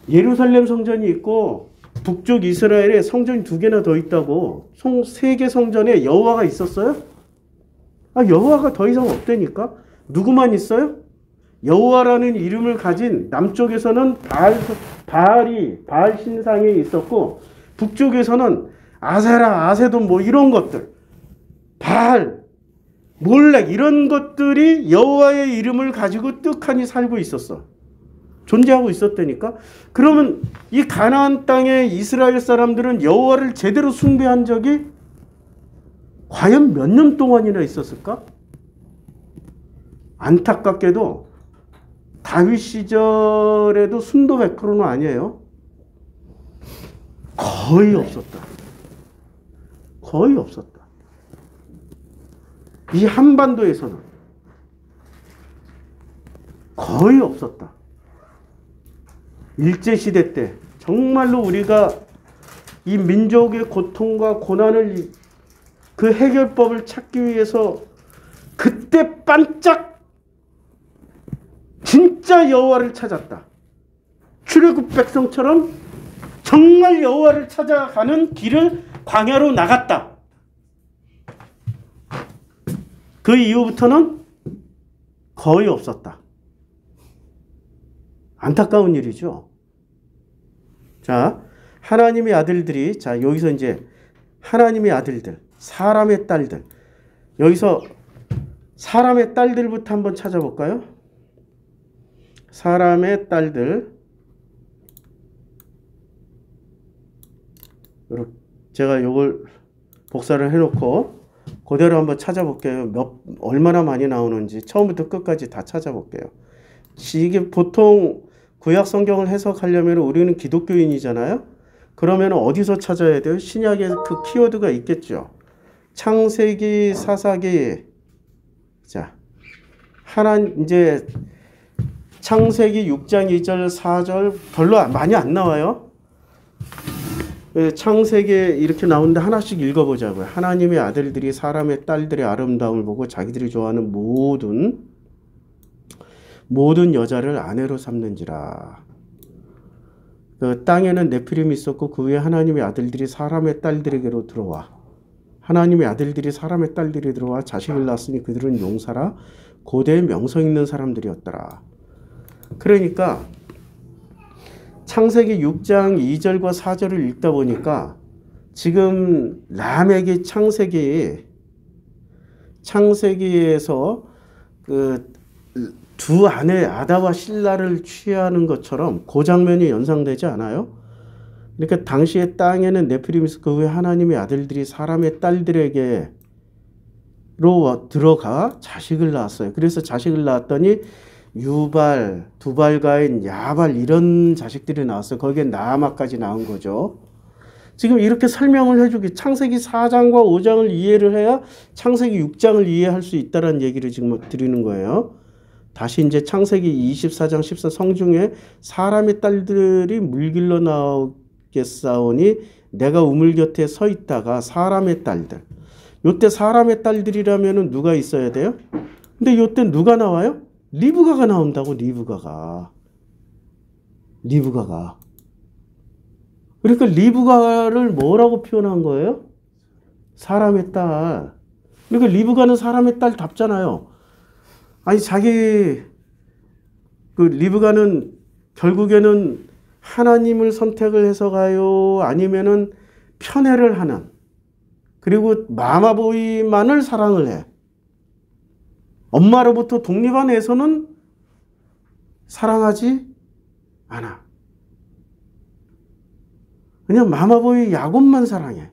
예루살렘 성전이 있고 북쪽 이스라엘에 성전이 2개나 더 있다고. 총 3개 성전에 여호와가 있었어요? 여호와가 더 이상 없다니까. 누구만 있어요? 여호와라는 이름을 가진 남쪽에서는 바알 신상이 있었고 북쪽에서는 아세라, 아세돈 뭐 이런 것들, 바알, 몰렉 이런 것들이 여호와의 이름을 가지고 떡하니 살고 있었어. 존재하고 있었다니까. 그러면 이 가나안 땅의 이스라엘 사람들은 여호와를 제대로 숭배한 적이 과연 몇 년 동안이나 있었을까? 안타깝게도 다윗 시절에도 순도 100%는 아니에요. 거의 없었다. 거의 없었다. 이 한반도에서는 거의 없었다. 일제시대 때 정말로 우리가 이 민족의 고통과 고난을 그 해결법을 찾기 위해서 그때 반짝 진짜 여호와를 찾았다. 출애굽 백성처럼 정말 여호와를 찾아가는 길을 광야로 나갔다. 그 이후부터는 거의 없었다. 안타까운 일이죠. 자, 하나님의 아들들이, 자, 여기서 이제 하나님의 아들들, 사람의 딸들, 여기서 사람의 딸들부터 한번 찾아볼까요? 사람의 딸들. 제가 요걸 복사를 해놓고 그대로 한번 찾아볼게요. 얼마나 많이 나오는지 처음부터 끝까지 다 찾아볼게요. 이게 보통 구약 성경을 해석하려면 우리는 기독교인이잖아요. 그러면 어디서 찾아야 돼요? 신약에 그 키워드가 있겠죠. 창세기, 사사기. 자, 이제 창세기 6장 2절, 4절 별로 많이 안 나와요. 창세기 이렇게 나오는데 하나씩 읽어보자고요. 하나님의 아들들이 사람의 딸들의 아름다움을 보고 자기들이 좋아하는 모든 여자를 아내로 삼는지라. 그 땅에는 네피림이 있었고 그 위에 하나님의 아들들이 사람의 딸들에게로 들어와. 하나님의 아들들이 사람의 딸들이 들어와 자식을 낳았으니 그들은 용사라 고대에 명성 있는 사람들이었더라. 그러니까 창세기 6장 2절과 4절을 읽다 보니까 지금 람에게 창세기에서 그 두 아내 아다와 실라를 취하는 것처럼 그 장면이 연상되지 않아요? 그러니까 당시에 땅에는 네피림이 있었고 그 후에 하나님의 아들들이 사람의 딸들에게로 들어가 자식을 낳았어요. 그래서 자식을 낳았더니 유발, 두발가인, 야발 이런 자식들이 나왔어요. 거기에 나아마까지 나온 거죠. 지금 이렇게 설명을 해주기 창세기 4장과 5장을 이해를 해야 창세기 6장을 이해할 수 있다는 얘기를 지금 드리는 거예요. 다시 이제 창세기 24장 14 성중에 사람의 딸들이 물길로 나오겠사오니 내가 우물 곁에 서 있다가 사람의 딸들. 요때 사람의 딸들이라면 누가 있어야 돼요? 근데 요때 누가 나와요? 리브가가 나온다고. 리브가가. 그러니까 리브가를 뭐라고 표현한 거예요? 사람의 딸. 그러니까 리브가는 사람의 딸답잖아요. 아니 그 리브가는 결국에는 하나님을 선택을 해서 가요? 아니면은 편애를 하는, 그리고 마마보이만을 사랑을 해. 엄마로부터 독립한 에서는 사랑하지 않아. 그냥 마마보이 야곱만 사랑해.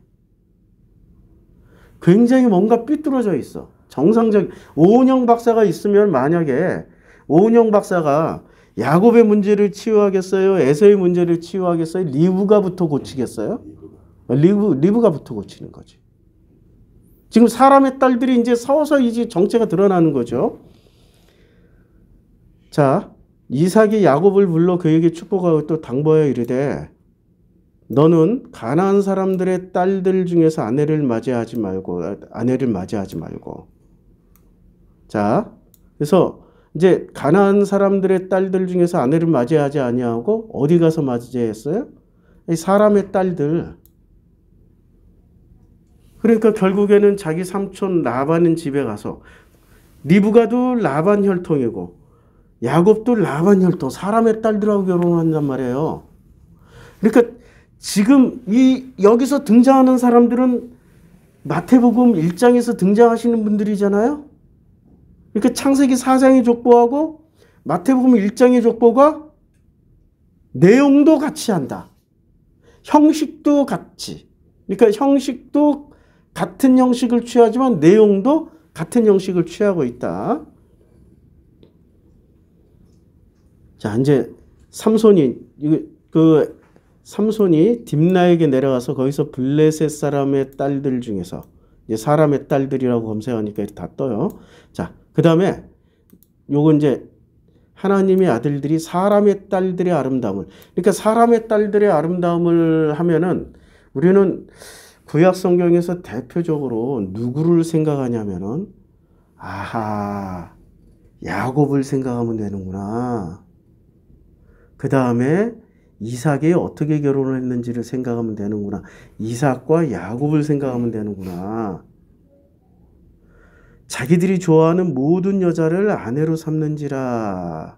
굉장히 뭔가 삐뚤어져 있어. 정상적 오은영 박사가 있으면 만약에 오은영 박사가 야곱의 문제를 치유하겠어요? 에서의 문제를 치유하겠어요? 리브가부터 고치겠어요? 리브가부터 고치는 거지. 지금 사람의 딸들이 이제 서서히 이제 정체가 드러나는 거죠. 자, 이삭이 야곱을 불러 그에게 축복하고 또 당부하여 이르되 너는 가나안 사람들의 딸들 중에서 아내를 맞이하지 말고. 자, 그래서 이제 가나안 사람들의 딸들 중에서 아내를 맞이하지 아니하고 어디 가서 맞이했어요? 사람의 딸들. 그러니까 결국에는 자기 삼촌 라반의 집에 가서 리브가도 라반 혈통이고 야곱도 라반 혈통, 사람의 딸들하고 결혼한단 말이에요. 그러니까 지금 여기서 등장하는 사람들은 마태복음 1장에서 등장하시는 분들이잖아요. 그러니까 창세기 4장의 족보하고 마태복음 1장의 족보가 내용도 같이 한다. 형식도 같이. 그러니까 형식도 같은 형식을 취하지만 내용도 같은 형식을 취하고 있다. 자, 이제 삼손이 딥나에게 내려가서 거기서 블레셋 사람의 딸들 중에서 이제 사람의 딸들이라고 검색하니까 다 떠요. 자, 그 다음에 요거 이제 하나님의 아들들이 사람의 딸들의 아름다움을, 그러니까 사람의 딸들의 아름다움을 하면은 우리는 구약 성경에서 대표적으로 누구를 생각하냐면은 아하, 야곱을 생각하면 되는구나. 그 다음에 이삭이 어떻게 결혼을 했는지를 생각하면 되는구나. 이삭과 야곱을 생각하면 되는구나. 자기들이 좋아하는 모든 여자를 아내로 삼는지라.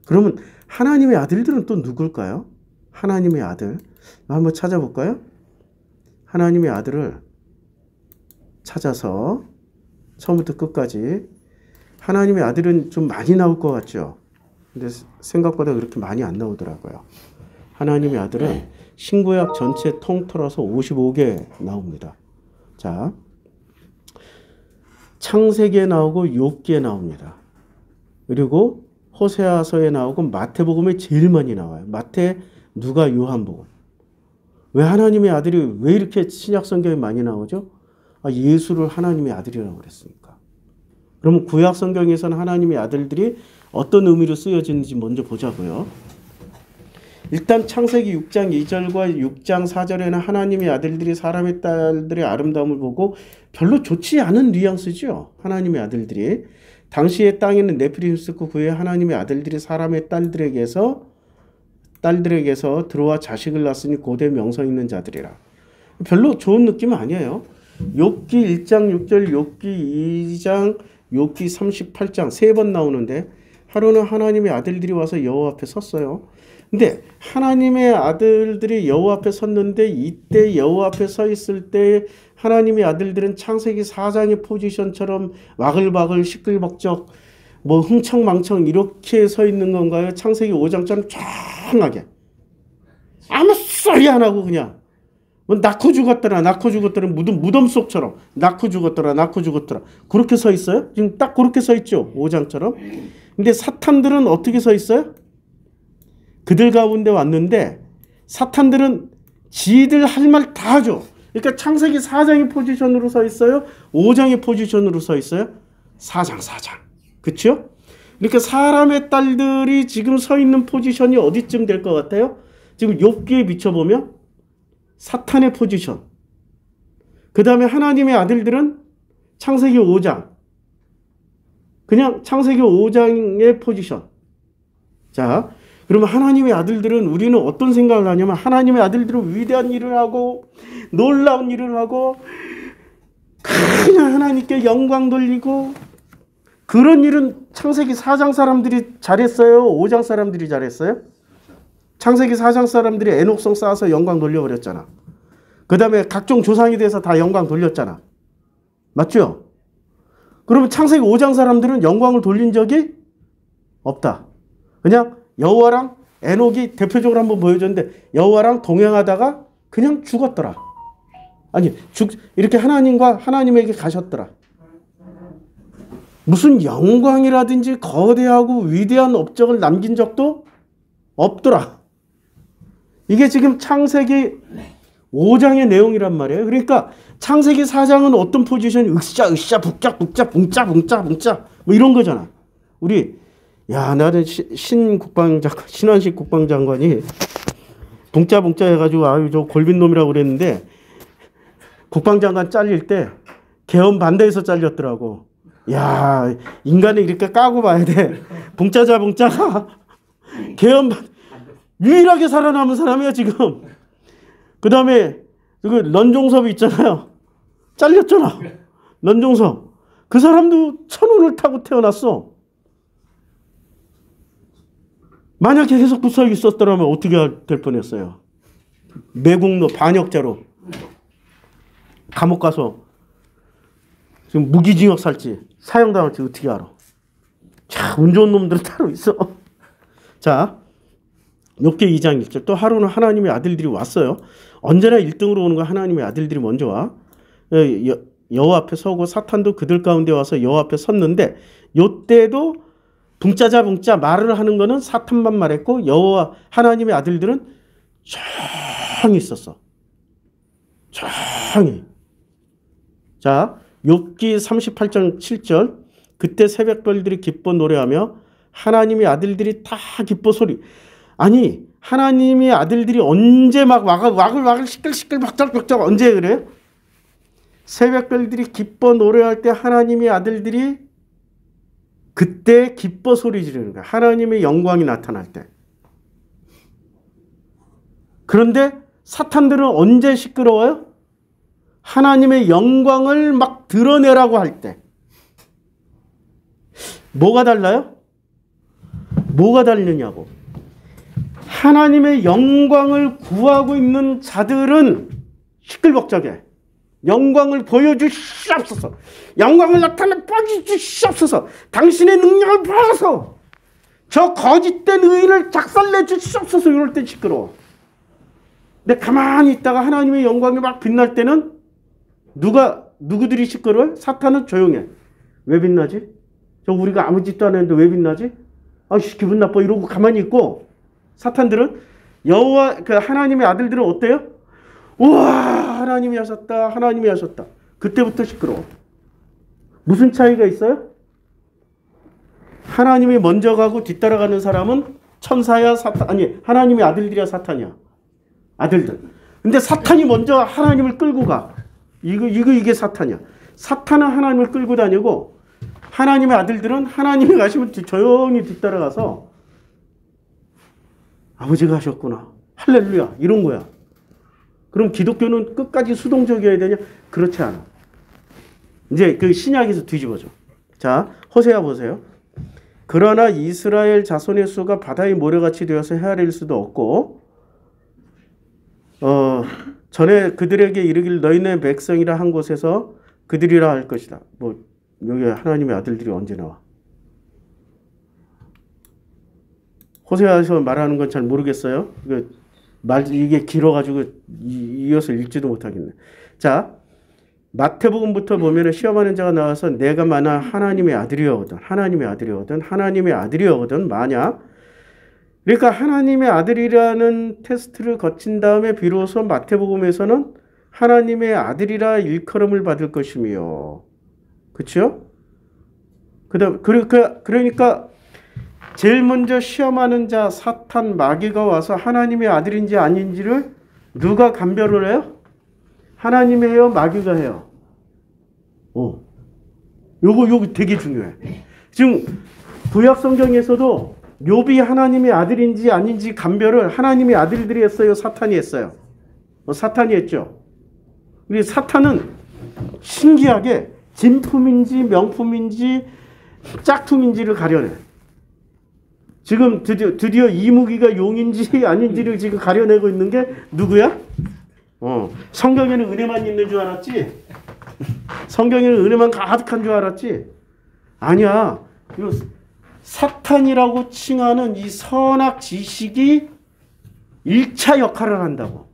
그러면 하나님의 아들들은 또 누굴까요? 하나님의 아들. 한번 찾아볼까요? 하나님의 아들을 찾아서 처음부터 끝까지. 하나님의 아들은 좀 많이 나올 것 같죠? 근데 생각보다 그렇게 많이 안 나오더라고요. 하나님의 아들은 신구약 전체 통틀어서 55개 나옵니다. 자, 창세기에 나오고 욥기에 나옵니다. 그리고 호세아서에 나오고 마태복음에 제일 많이 나와요. 마태, 누가, 요한복음. 왜 하나님의 아들이 왜 이렇게 신약 성경에 많이 나오죠? 예수를 하나님의 아들이라고 그랬으니까. 그러면 구약 성경에서는 하나님의 아들들이 어떤 의미로 쓰여지는지 먼저 보자고요. 일단 창세기 6장 2절과 6장 4절에는 하나님의 아들들이 사람의 딸들의 아름다움을 보고 별로 좋지 않은 뉘앙스죠. 하나님의 아들들이. 당시의 땅에는 네피림스크 후에 하나님의 아들들이 사람의 딸들에게서 들어와 자식을 낳았으니 고대 명성 있는 자들이라. 별로 좋은 느낌 아니에요. 욥기 1장 6절, 욥기 2장, 욥기 38장 3번 나오는데 하루는 하나님의 아들들이 와서 여호와 앞에 섰어요. 근데 하나님의 아들들이 여호와 앞에 섰는데 이때 여호와 앞에 서 있을 때 하나님의 아들들은 창세기 4장의 포지션처럼 와글와글 시끌벅적 뭐 흥청망청 이렇게 서 있는 건가요? 창세기 5장처럼 쫙하게 아무 소리 안 하고 그냥 뭐 낳고 죽었더라 무덤 속처럼 낳고 죽었더라 그렇게 서 있어요? 지금 딱 그렇게 서 있죠. 5장처럼. 근데 사탄들은 어떻게 서 있어요? 그들 가운데 왔는데 사탄들은 지들 할 말 다 하죠. 그러니까 창세기 4장의 포지션으로 서 있어요? 5장의 포지션으로 서 있어요? 4장. 그렇죠? 그러니까 사람의 딸들이 지금 서 있는 포지션이 어디쯤 될 것 같아요? 지금 욥기에 비춰보면 사탄의 포지션. 그 다음에 하나님의 아들들은 창세기 5장. 그냥 창세기 5장의 포지션. 자, 그러면 하나님의 아들들은 우리는 어떤 생각을 하냐면 하나님의 아들들은 위대한 일을 하고 놀라운 일을 하고 그냥 하나님께 영광 돌리고 그런 일은 창세기 4장 사람들이 잘했어요? 5장 사람들이 잘했어요? 창세기 4장 사람들이 에녹성 쌓아서 영광 돌려버렸잖아. 그 다음에 각종 조상이 돼서 다 영광 돌렸잖아. 맞죠? 그러면 창세기 5장 사람들은 영광을 돌린 적이 없다. 그냥 여호와랑 에녹이 대표적으로 한번 보여줬는데 여호와랑 동행하다가 그냥 죽었더라. 아니 이렇게 하나님에게 가셨더라. 무슨 영광이라든지 거대하고 위대한 업적을 남긴 적도 없더라. 이게 지금 창세기 5장의 내용이란 말이에요. 그러니까 창세기 4장은 어떤 포지션이 으쌰 북짝 붕짜 뭐 이런 거잖아. 우리 나는 신한식 국방장관이 붕짜붕짜 해가지고 아유 저 골빈놈이라고 그랬는데 국방장관 잘릴 때 계엄 반대해서 잘렸더라고. 야, 인간을 이렇게 까고 봐야 돼. 붕짜자 붕짜가 계엄 유일하게 살아남은 사람이야 지금. 그 다음에 그 런종섭이 있잖아요. 잘렸잖아. 런종섭. 그 사람도 천운을 타고 태어났어. 만약에 해석 부서에 있었더라면 어떻게 될 뻔했어요. 매국노 반역자로 감옥 가서 지금 무기징역 살지 사형당할지 어떻게 알아. 자, 운 좋은 놈들은 따로 있어. 자, 욥기 2장 1절. 또 하루는 하나님의 아들들이 왔어요. 언제나 1등으로 오는 건 하나님의 아들들이 먼저 와. 여호와 앞에 서고 사탄도 그들 가운데 와서 여호와 앞에 섰는데 요때도 붕짜자 붕짜 말을 하는 거는 사탄만 말했고 여호와 하나님의 아들들은 조용히 있었어. 조용히. 자, 욥기 38장 7절. 그때 새벽별들이 기뻐 노래하며 하나님의 아들들이 다 기뻐 소리. 아니, 하나님의 아들들이 언제 막 와글와글 시끌시끌 박작박작 언제 그래요? 새벽별들이 기뻐 노래할 때 하나님의 아들들이 그때 기뻐 소리 지르는 거야. 하나님의 영광이 나타날 때. 그런데 사탄들은 언제 시끄러워요? 하나님의 영광을 막 드러내라고 할 때. 뭐가 달라요? 뭐가 다르냐고. 하나님의 영광을 구하고 있는 자들은 시끌벅적해. 영광을 보여주시옵소서. 영광을 나타내 보여주시옵소서. 당신의 능력을 보여서 저 거짓된 의인을 작살내 주시옵소서. 이럴 때 시끄러워. 근데 가만히 있다가 하나님의 영광이 막 빛날 때는 누구들이 시끄러워요? 사탄은 조용해. 왜 빛나지? 저 우리가 아무 짓도 안 했는데 왜 빛나지? 아씨 기분 나빠 이러고 가만히 있고, 사탄들은 여호와 그 하나님의 아들들은 어때요? 우와 하나님이 하셨다. 하나님이 하셨다. 그때부터 시끄러워. 무슨 차이가 있어요? 하나님이 먼저 가고 뒤따라가는 사람은 천사야 사탄 아니 하나님의 아들들이야 사탄이야. 아들들. 근데 사탄이 먼저 하나님을 끌고 가. 이게 사탄이야. 사탄은 하나님을 끌고 다니고 하나님의 아들들은 하나님이 가시면 조용히 뒤따라가서 아버지가 하셨구나. 할렐루야. 이런 거야. 그럼 기독교는 끝까지 수동적이어야 되냐? 그렇지 않아. 이제 그 신약에서 뒤집어져. 자, 호세아 보세요. 그러나 이스라엘 자손의 수가 바다의 모래같이 되어서 헤아릴 수도 없고 전에 그들에게 이르길 너희네 백성이라 한 곳에서 그들이라 할 것이다. 뭐 여기 하나님의 아들들이 언제 나와? 호세아에서 말하는 건 잘 모르겠어요. 이게 길어가지고 이어서 읽지도 못하겠네. 자, 마태복음부터 보면 시험하는 자가 나와서 내가 만약 하나님의 아들이어거든, 하나님의 아들이어거든, 하나님의 아들이어거든 만약. 그러니까 하나님의 아들이라는 테스트를 거친 다음에 비로소 마태복음에서는 하나님의 아들이라 일컬음을 받을 것이며, 그렇죠? 그러니까 제일 먼저 시험하는 자 사탄 마귀가 와서 하나님의 아들인지 아닌지를 누가 감별을 해요? 하나님이 해요? 마귀가 해요? 요거 되게 중요해. 지금 구약 성경에서도 욥이 하나님의 아들인지 아닌지 감별을 하나님의 아들들이 했어요? 사탄이 했어요? 사탄이 했죠. 우리 사탄은 신기하게 진품인지 명품인지 짝퉁인지를 가려내. 지금 드디어 이무기가 용인지 아닌지를 지금 가려내고 있는 게 누구야? 성경에는 은혜만 있는 줄 알았지? 성경에는 은혜만 가득한 줄 알았지? 아니야. 사탄이라고 칭하는 이 선악 지식이 1차 역할을 한다고.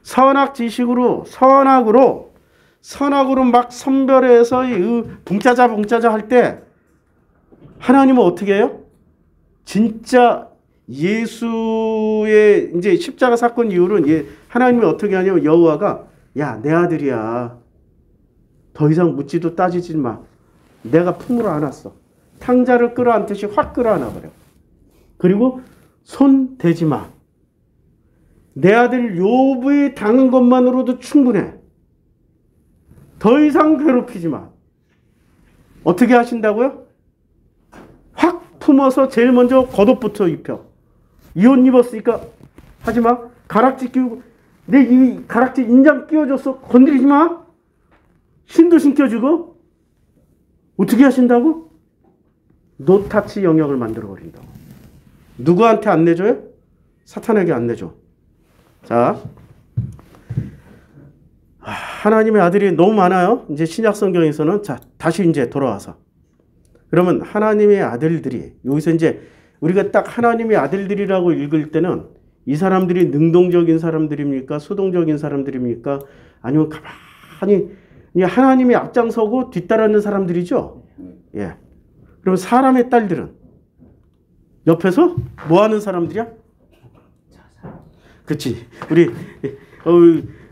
선악 지식으로 선악으로 막 선별해서 붕짜자 할 때 하나님은 어떻게 해요? 진짜 예수의 이제 십자가 사건 이후로는 하나님이 어떻게 하냐면 여호와가 야, 내 아들이야. 더 이상 묻지도 따지지 마. 내가 품으로 안았어. 탕자를 끌어안듯이 확 끌어안아버려. 그리고 손 대지 마. 내 아들 욥이 당한 것만으로도 충분해. 더 이상 괴롭히지 마. 어떻게 하신다고요? 확 품어서 제일 먼저 겉옷부터 입혀. 이 옷 입었으니까 하지 마. 가락지 끼우고 내 이 가락지 인장 끼워줬어. 건드리지 마. 신도 신겨주고. 어떻게 하신다고? 노타치 영역을 만들어버린다고. 누구한테 안 내줘요? 사탄에게 안 내줘. 자, 하나님의 아들이 너무 많아요. 이제 신약 성경에서는 자, 다시 이제 돌아와서. 그러면 하나님의 아들들이 여기서 이제 우리가 딱 하나님의 아들들이라고 읽을 때는 이 사람들이 능동적인 사람들입니까? 수동적인 사람들입니까? 아니면 가만히 하나님이 앞장서고 뒤따르는 사람들이죠? 예. 그럼 사람의 딸들은 옆에서 뭐 하는 사람들이야? 그렇지.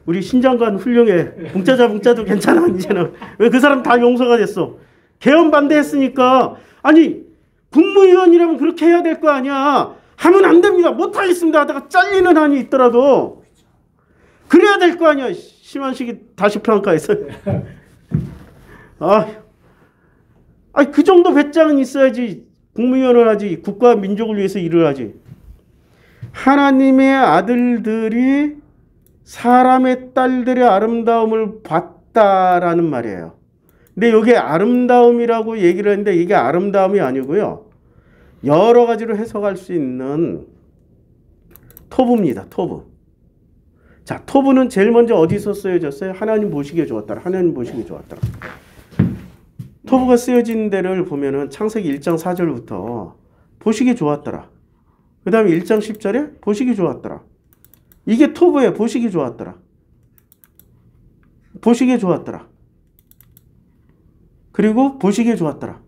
우리 신장관 훌륭해. 붕짜도 괜찮아. 이제는 왜 그 사람 다 용서가 됐어? 개헌 반대했으니까. 아니 국무위원이라면 그렇게 해야 될 거 아니야. 하면 안 됩니다. 못하겠습니다 하다가 잘리는 한이 있더라도 그래야 될 거 아니야. 심한식이 다시 평가했어. 그 정도 배짱은 있어야지 국무위원을 하지. 국가 민족을 위해서 일을 하지. 하나님의 아들들이 사람의 딸들의 아름다움을 봤다라는 말이에요. 근데 여기 아름다움이라고 얘기를 했는데 이게 아름다움이 아니고요. 여러 가지로 해석할 수 있는 토부입니다. 토부. 자, 토부는 제일 먼저 어디서 쓰여졌어요? 하나님 보시기에 좋았더라. 하나님 보시기에 좋았더라. 토부가 쓰여진 데를 보면은 창세기 1장 4절부터 보시기 좋았더라. 그 다음에 1장 10절에 보시기 좋았더라. 이게 토부에 보시기 좋았더라. 보시기 좋았더라. 그리고 보시기 좋았더라.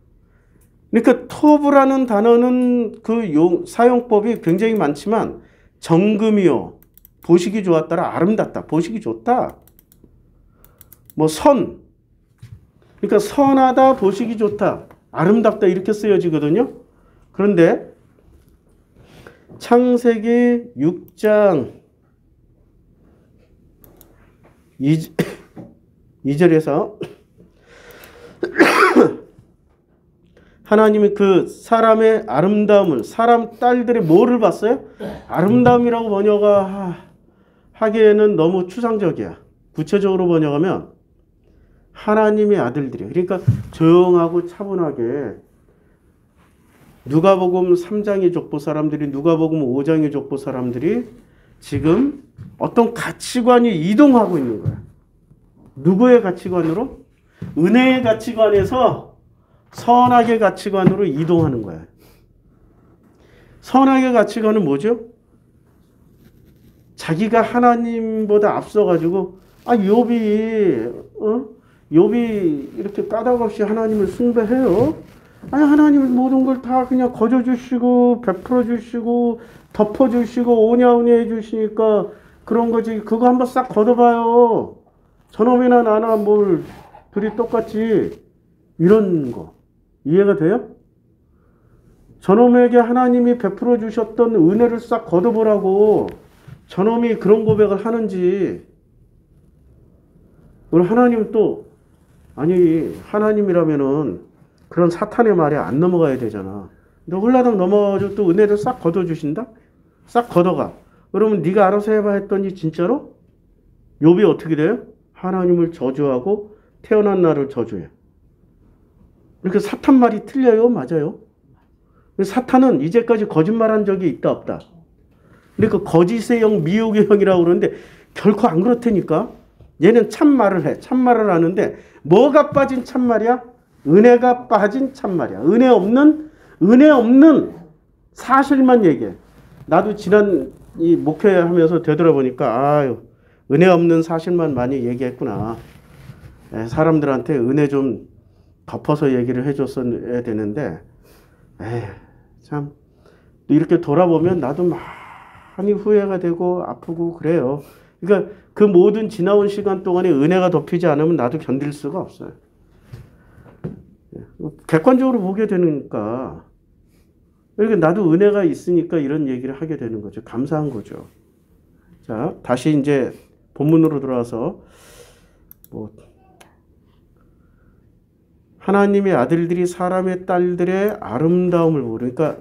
그러니까 토부라는 단어는 그 사용법이 굉장히 많지만 정금이요. 보시기 좋았더라. 아름답다. 보시기 좋다. 뭐 선. 그러니까 선하다. 보시기 좋다. 아름답다. 이렇게 쓰여지거든요. 그런데 창세기 6장 2절에서 하나님이 그 사람의 아름다움을 사람 딸들의 뭐를 봤어요? 아름다움이라고 번역하기에는 너무 추상적이야. 구체적으로 번역하면 하나님의 아들들이에요. 그러니까 조용하고 차분하게 누가복음 3장의 족보 사람들이 누가복음 5장의 족보 사람들이 지금 어떤 가치관이 이동하고 있는 거야. 누구의 가치관으로? 은혜의 가치관에서 선악의 가치관으로 이동하는 거야. 선악의 가치관은 뭐죠? 자기가 하나님보다 앞서가지고 욥이 이렇게 까닭 없이 하나님을 숭배해요. 아니 하나님은 모든 걸 다 그냥 거저주시고 베풀어주시고 덮어주시고 오냐오냐 해주시니까 그런 거지. 그거 한번 싹 걷어봐요. 저놈이나 나나 뭘 둘이 똑같이 이런 거 이해가 돼요? 저놈에게 하나님이 베풀어 주셨던 은혜를 싹 걷어보라고 저놈이 그런 고백을 하는지. 우리 하나님 또 아니 하나님이라면은 그런 사탄의 말에 안 넘어가야 되잖아. 너 홀라당 넘어가지고 또 은혜를 싹 걷어주신다? 싹 걷어가. 그러면 네가 알아서 해봐 했더니 진짜로 욥이 어떻게 돼요? 하나님을 저주하고 태어난 날을 저주해. 그러니까 사탄 말이 틀려요? 맞아요? 사탄은 이제까지 거짓말한 적이 있다 없다. 그러니까 거짓의 영, 미혹의 영이라고 그러는데 결코 안 그렇다니까. 얘는 참말을 해. 참말을 하는데 뭐가 빠진 참말이야? 은혜가 빠진 참말이야. 은혜 없는 사실만 얘기해. 나도 지난 이 목회하면서 되돌아보니까 은혜 없는 사실만 많이 얘기했구나. 사람들한테 은혜 좀 덮어서 얘기를 해줬어야 되는데 참 이렇게 돌아보면 나도 많이 후회가 되고 아프고 그래요. 그러니까 그 모든 지나온 시간 동안에 은혜가 덮이지 않으면 나도 견딜 수가 없어요. 객관적으로 보게 되니까 그러니까 나도 은혜가 있으니까 이런 얘기를 하게 되는 거죠. 감사한 거죠. 자, 다시 이제 본문으로 돌아와서 뭐 하나님의 아들들이 사람의 딸들의 아름다움을 보고 그러니까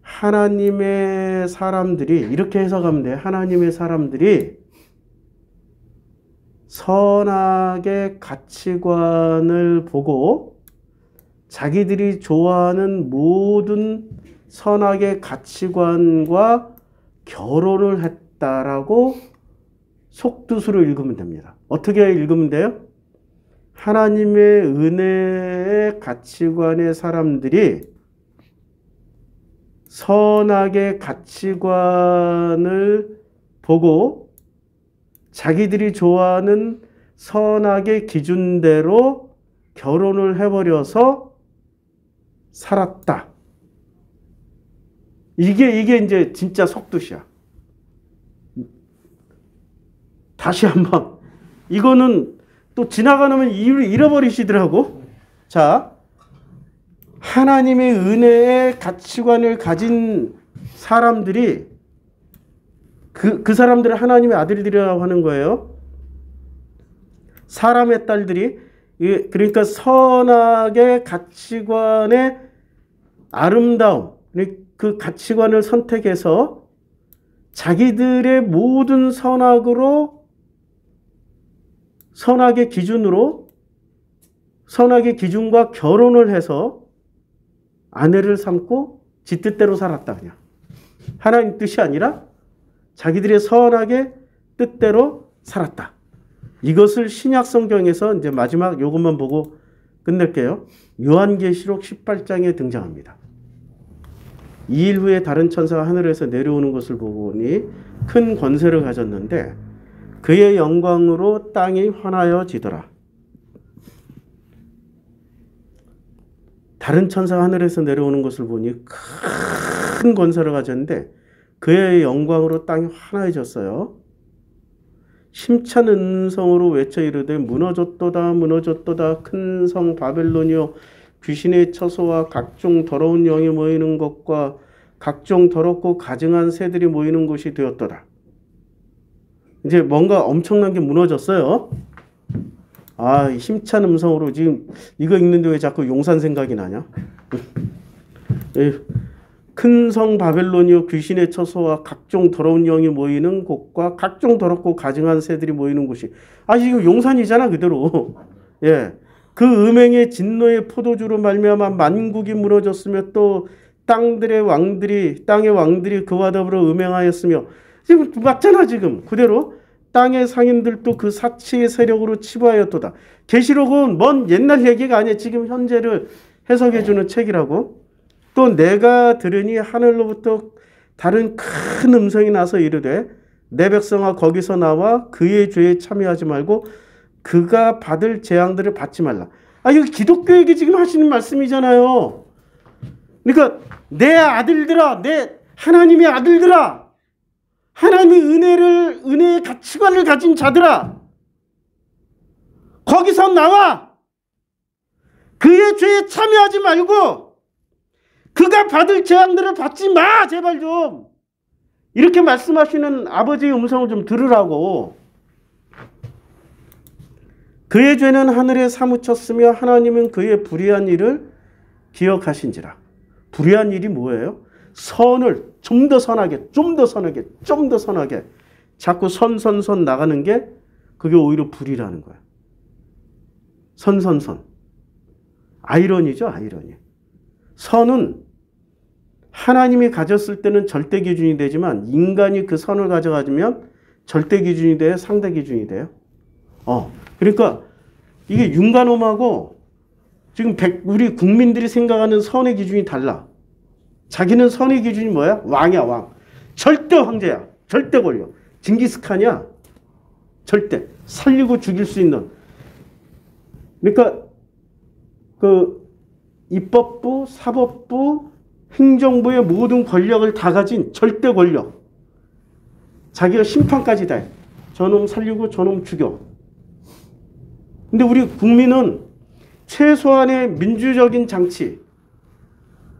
하나님의 사람들이 이렇게 해석하면 돼. 하나님의 사람들이 선악의 가치관을 보고 자기들이 좋아하는 모든 선악의 가치관과 결혼을 했다라고 속뜻으로 읽으면 됩니다. 어떻게 읽으면 돼요? 하나님의 은혜의 가치관의 사람들이 선악의 가치관을 보고 자기들이 좋아하는 선악의 기준대로 결혼을 해버려서 살았다. 이게 이제 진짜 속뜻이야. 다시 한번. 이거는 또 지나가면 잃어버리시더라고. 자, 하나님의 은혜의 가치관을 가진 사람들이 그 사람들을 하나님의 아들들이라고 하는 거예요. 사람의 딸들이 그러니까 선악의 가치관의 아름다움 그 가치관을 선택해서 자기들의 모든 선악의 기준과 결혼을 해서 아내를 삼고 지 뜻대로 살았다. 그냥 하나님 뜻이 아니라 자기들의 선악의 뜻대로 살았다. 이것을 신약 성경에서 이제 마지막 요것만 보고 끝낼게요. 요한계시록 18장에 등장합니다. 2일 후에 다른 천사가 하늘에서 내려오는 것을 보니 큰 권세를 가졌는데 그의 영광으로 땅이 환하여지더라. 다른 천사가 하늘에서 내려오는 것을 보니 큰 권세를 가졌는데 그의 영광으로 땅이 환하여졌어요. 힘찬 음성으로 외쳐 이르되 무너졌도다 무너졌도다 큰 성 바벨론이여 귀신의 처소와 각종 더러운 영이 모이는 것과 각종 더럽고 가증한 새들이 모이는 곳이 되었도다. 이제 뭔가 엄청난 게 무너졌어요. 아, 힘찬 음성으로 지금 이거 읽는데 왜 자꾸 용산 생각이 나냐? 큰 성 바벨론이요 귀신의 처소와 각종 더러운 영이 모이는 곳과 각종 더럽고 가증한 새들이 모이는 곳이 지금 용산이잖아 그대로. 예, 그 음행의 진노의 포도주로 말미암아 만국이 무너졌으며 또 땅의 왕들이 그와 더불어 음행하였으며 지금 맞잖아 지금 그대로. 땅의 상인들도 그 사치의 세력으로 치부하였도다. 계시록은 먼 옛날 얘기가 아니야. 지금 현재를 해석해주는 책이라고. 또 내가 들으니 하늘로부터 다른 큰 음성이 나서 이르되 내 백성아 거기서 나와 그의 죄에 참여하지 말고 그가 받을 재앙들을 받지 말라. 이거 기독교에게 지금 하시는 말씀이잖아요. 그러니까 내 아들들아, 내 하나님의 아들들아, 하나님의 은혜의 가치관을 가진 자들아, 거기서 나와 그의 죄에 참여하지 말고 그가 받을 재앙들을 받지 마. 제발 좀. 이렇게 말씀하시는 아버지의 음성을 좀 들으라고. 그의 죄는 하늘에 사무쳤으며 하나님은 그의 불의한 일을 기억하신지라. 불의한 일이 뭐예요? 선을 좀 더 선하게 자꾸 선 나가는 게 그게 오히려 불의라는 거야. 선. 아이러니죠, 아이러니. 선은 하나님이 가졌을 때는 절대 기준이 되지만 인간이 그 선을 가져가지면 절대 기준이 돼요, 상대 기준이 돼요. 그러니까 이게 윤가놈하고 지금 우리 국민들이 생각하는 선의 기준이 달라. 자기는 선의 기준이 뭐야? 왕이야, 왕. 절대 황제야. 절대 권력. 징기스칸이야. 절대. 살리고 죽일 수 있는. 그러니까 그 입법부, 사법부, 행정부의 모든 권력을 다 가진 절대 권력. 자기가 심판까지 다 해. 저놈 살리고 저놈 죽여. 근데 우리 국민은 최소한의 민주적인 장치,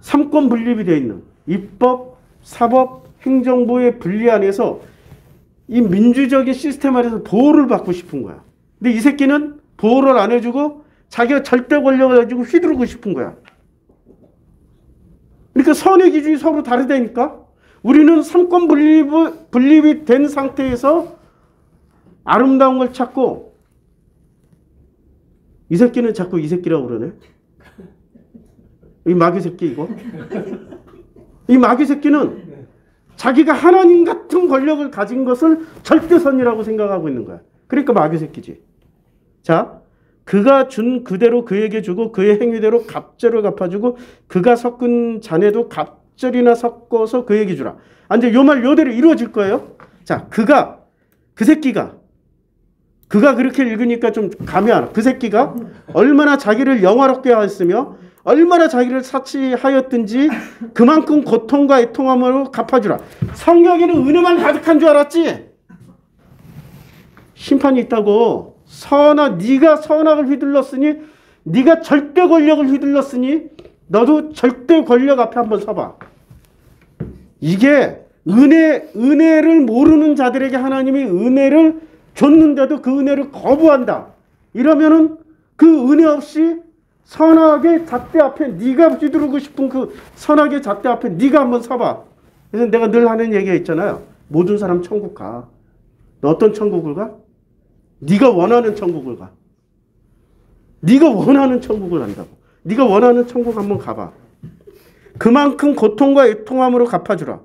삼권 분립이 되어 있는 입법, 사법, 행정부의 분리 안에서 이 민주적인 시스템 안에서 보호를 받고 싶은 거야. 근데 이 새끼는 보호를 안 해주고 자기가 절대 권력을 가지고 휘두르고 싶은 거야. 그러니까 선의 기준이 서로 다르다니까. 우리는 삼권 분립이 된 상태에서 아름다운 걸 찾고, 이 새끼는 자꾸 이 새끼라고 그러네. 이 마귀 새끼 이거. 이 마귀 새끼는 자기가 하나님 같은 권력을 가진 것을 절대선이라고 생각하고 있는 거야. 그러니까 마귀 새끼지. 자, 그가 준 그대로 그에게 주고 그의 행위대로 갑절을 갚아주고 그가 섞은 잔에도 갑절이나 섞어서 그에게 주라. 이제 요 말 요대로 이루어질 거예요. 자, 그 새끼가 그렇게 읽으니까 좀 감이 안 와. 그 새끼가 얼마나 자기를 영화롭게 하였으며 얼마나 자기를 사치하였든지 그만큼 고통과 애통함으로 갚아주라. 성경에는 은혜만 가득한 줄 알았지? 심판이 있다고. 네가 선악을 휘둘렀으니, 네가 절대 권력을 휘둘렀으니 너도 절대 권력 앞에 한번 서봐. 이게 은혜를 모르는 자들에게 하나님이 은혜를 줬는데도 그 은혜를 거부한다. 이러면은 그 은혜 없이 선악의 잣대 앞에 네가 휘두르고 싶은 그 선악의 잣대 앞에 네가 한번 서봐. 그래서 내가 늘 하는 얘기가 있잖아요. 모든 사람 천국 가. 너 어떤 천국을 가? 네가 원하는 천국을 가. 네가 원하는 천국을 간다고. 네가 원하는 천국 한번 가봐. 그만큼 고통과 애통함으로 갚아주라.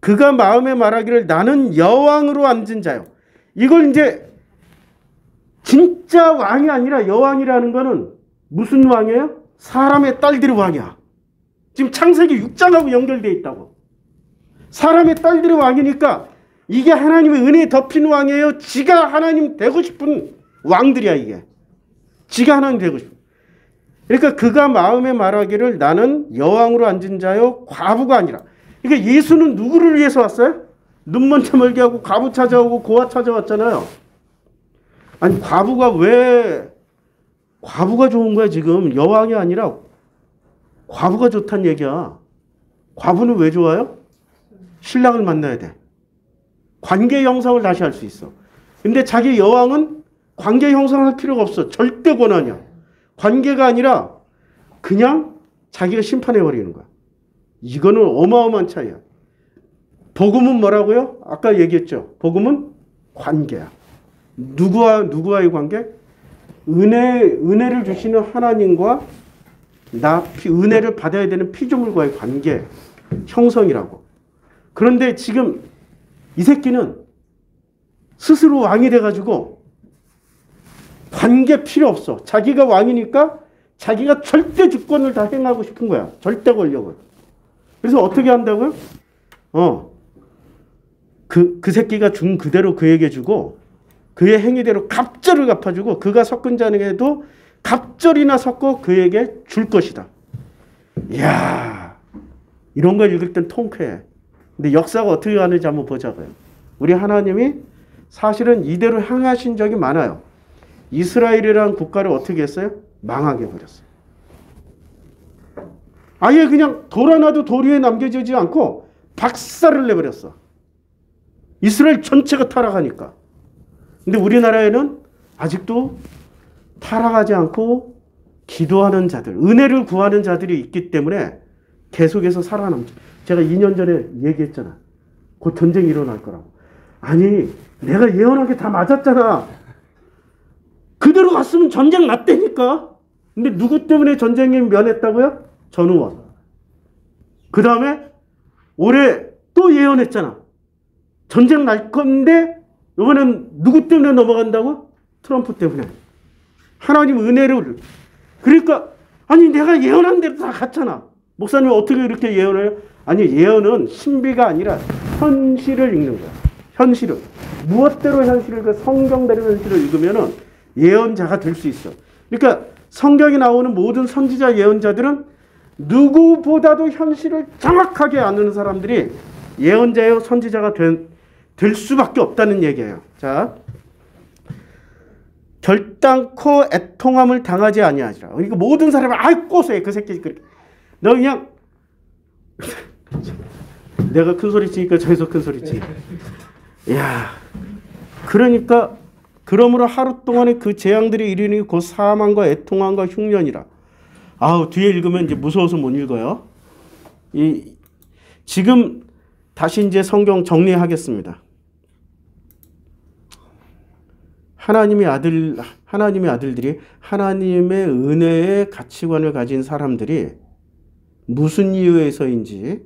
그가 마음에 말하기를 나는 여왕으로 앉은 자요. 이걸 이제 진짜 왕이 아니라 여왕이라는 거는 무슨 왕이에요? 사람의 딸들이 왕이야. 지금 창세기 6장하고 연결되어 있다고. 사람의 딸들이 왕이니까 이게 하나님의 은혜에 덮인 왕이에요. 지가 하나님 되고 싶은 왕들이야 이게. 지가 하나님 되고 싶은. 그러니까 그가 마음에 말하기를 나는 여왕으로 앉은 자요 과부가 아니라. 그러니까 예수는 누구를 위해서 왔어요? 눈 먼저 멀게 하고 과부 찾아오고 고아 찾아왔잖아요. 아니 과부가 좋은 거야 지금. 여왕이 아니라 과부가 좋다는 얘기야. 과부는 왜 좋아요? 신랑을 만나야 돼. 관계 형성을 다시 할 수 있어. 근데 자기 여왕은 관계 형성할 필요가 없어. 절대 권한이야. 관계가 아니라 그냥 자기가 심판해버리는 거야. 이거는 어마어마한 차이야. 복음은 뭐라고요? 아까 얘기했죠. 복음은 관계야. 누구와의 관계? 은혜를 주시는 하나님과 은혜를 받아야 되는 피조물과의 관계 형성이라고. 그런데 지금 이 새끼는 스스로 왕이 돼가지고 관계 필요 없어. 자기가 왕이니까 자기가 절대 주권을 다 행하고 싶은 거야. 절대 권력을. 그래서 어떻게 한다고요? 그 새끼가 준 그대로 그에게 주고 그의 행위대로 갑절을 갚아주고 그가 섞은 잔에도 갑절이나 섞어 그에게 줄 것이다. 이야, 이런 걸 읽을 땐 통쾌해. 근데 역사가 어떻게 가는지 한번 보자고요. 우리 하나님이 사실은 이대로 행하신 적이 많아요. 이스라엘이라는 국가를 어떻게 했어요? 망하게 해버렸어요. 아예 그냥 돌 하나도 돌 위에 남겨지지 않고 박살을 내버렸어. 이스라엘 전체가 타락하니까. 근데 우리나라에는 아직도 타락하지 않고 기도하는 자들, 은혜를 구하는 자들이 있기 때문에 계속해서 살아남죠. 제가 2년 전에 얘기했잖아. 곧 전쟁이 일어날 거라고. 아니, 내가 예언한 게 다 맞았잖아. 그대로 갔으면 전쟁 났다니까. 근데 누구 때문에 전쟁이 면했다고요? 전우원. 그 다음에 올해 또 예언했잖아. 전쟁 날 건데 이번엔 누구 때문에 넘어간다고? 트럼프 때문에. 하나님 은혜를. 그러니까 아니 내가 예언한 대로 다 갔잖아. 목사님 어떻게 이렇게 예언해요? 아니 예언은 신비가 아니라 현실을 읽는 거야. 현실을. 무엇대로 현실을, 그 성경대로 현실을 읽으면은 예언자가 될 수 있어. 그러니까 성경에 나오는 모든 선지자 예언자들은 누구보다도 현실을 정확하게 아는 사람들이 예언자요 선지자가 될 수밖에 없다는 얘기예요. 자, 결단코 애통함을 당하지 아니하시라. 그러니까 모든 사람을 고소해. 그 새끼 그렇게. 너 그냥 내가 큰 소리 치니까 저기서 큰 소리 치. 야, 그러니까 그러므로 하루 동안에 그 재앙들이 이르니 곧 사망과 애통함과 흉년이라. 아우, 뒤에 읽으면 이제 무서워서 못 읽어요. 지금 다시 이제 성경 정리하겠습니다. 하나님의 아들들이 하나님의 은혜의 가치관을 가진 사람들이 무슨 이유에서인지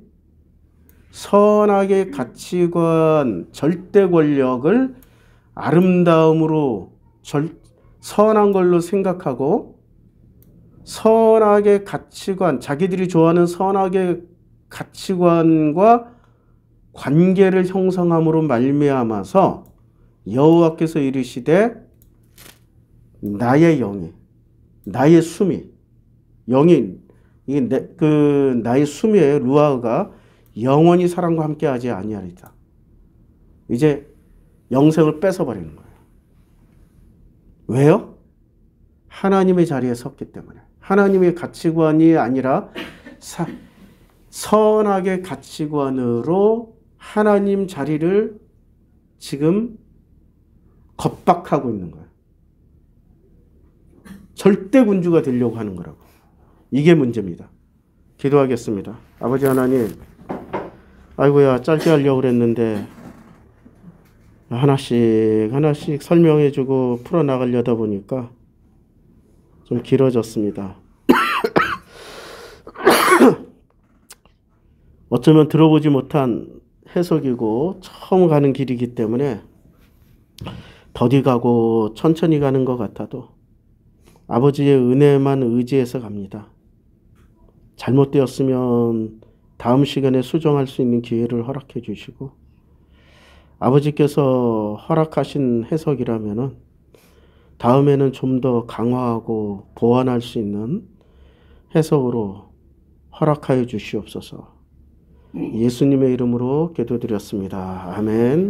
선악의 가치관, 절대 권력을 아름다움으로 선한 걸로 생각하고 선악의 가치관, 자기들이 좋아하는 선악의 가치관과 관계를 형성함으로 말미암아서 여호와께서 이르시되 나의 영이, 나의 숨이, 영이 이게 나의 숨이에요. 루아가 영원히 사람과 함께하지 아니하리다. 이제 영생을 뺏어버리는 거예요. 왜요? 하나님의 자리에 섰기 때문에. 하나님의 가치관이 아니라 선악의 가치관으로 하나님 자리를 지금 겁박하고 있는 거예요. 절대 군주가 되려고 하는 거라고. 이게 문제입니다. 기도하겠습니다. 아버지 하나님, 아이고야, 짧게 하려고 그랬는데 하나씩 설명해주고 풀어나가려다 보니까 좀 길어졌습니다. 어쩌면 들어보지 못한 해석이고 처음 가는 길이기 때문에 더디 가고 천천히 가는 것 같아도 아버지의 은혜만 의지해서 갑니다. 잘못되었으면 다음 시간에 수정할 수 있는 기회를 허락해 주시고 아버지께서 허락하신 해석이라면은 다음에는 좀 더 강화하고 보완할 수 있는 해석으로 허락하여 주시옵소서. 예수님의 이름으로 기도드렸습니다. 아멘.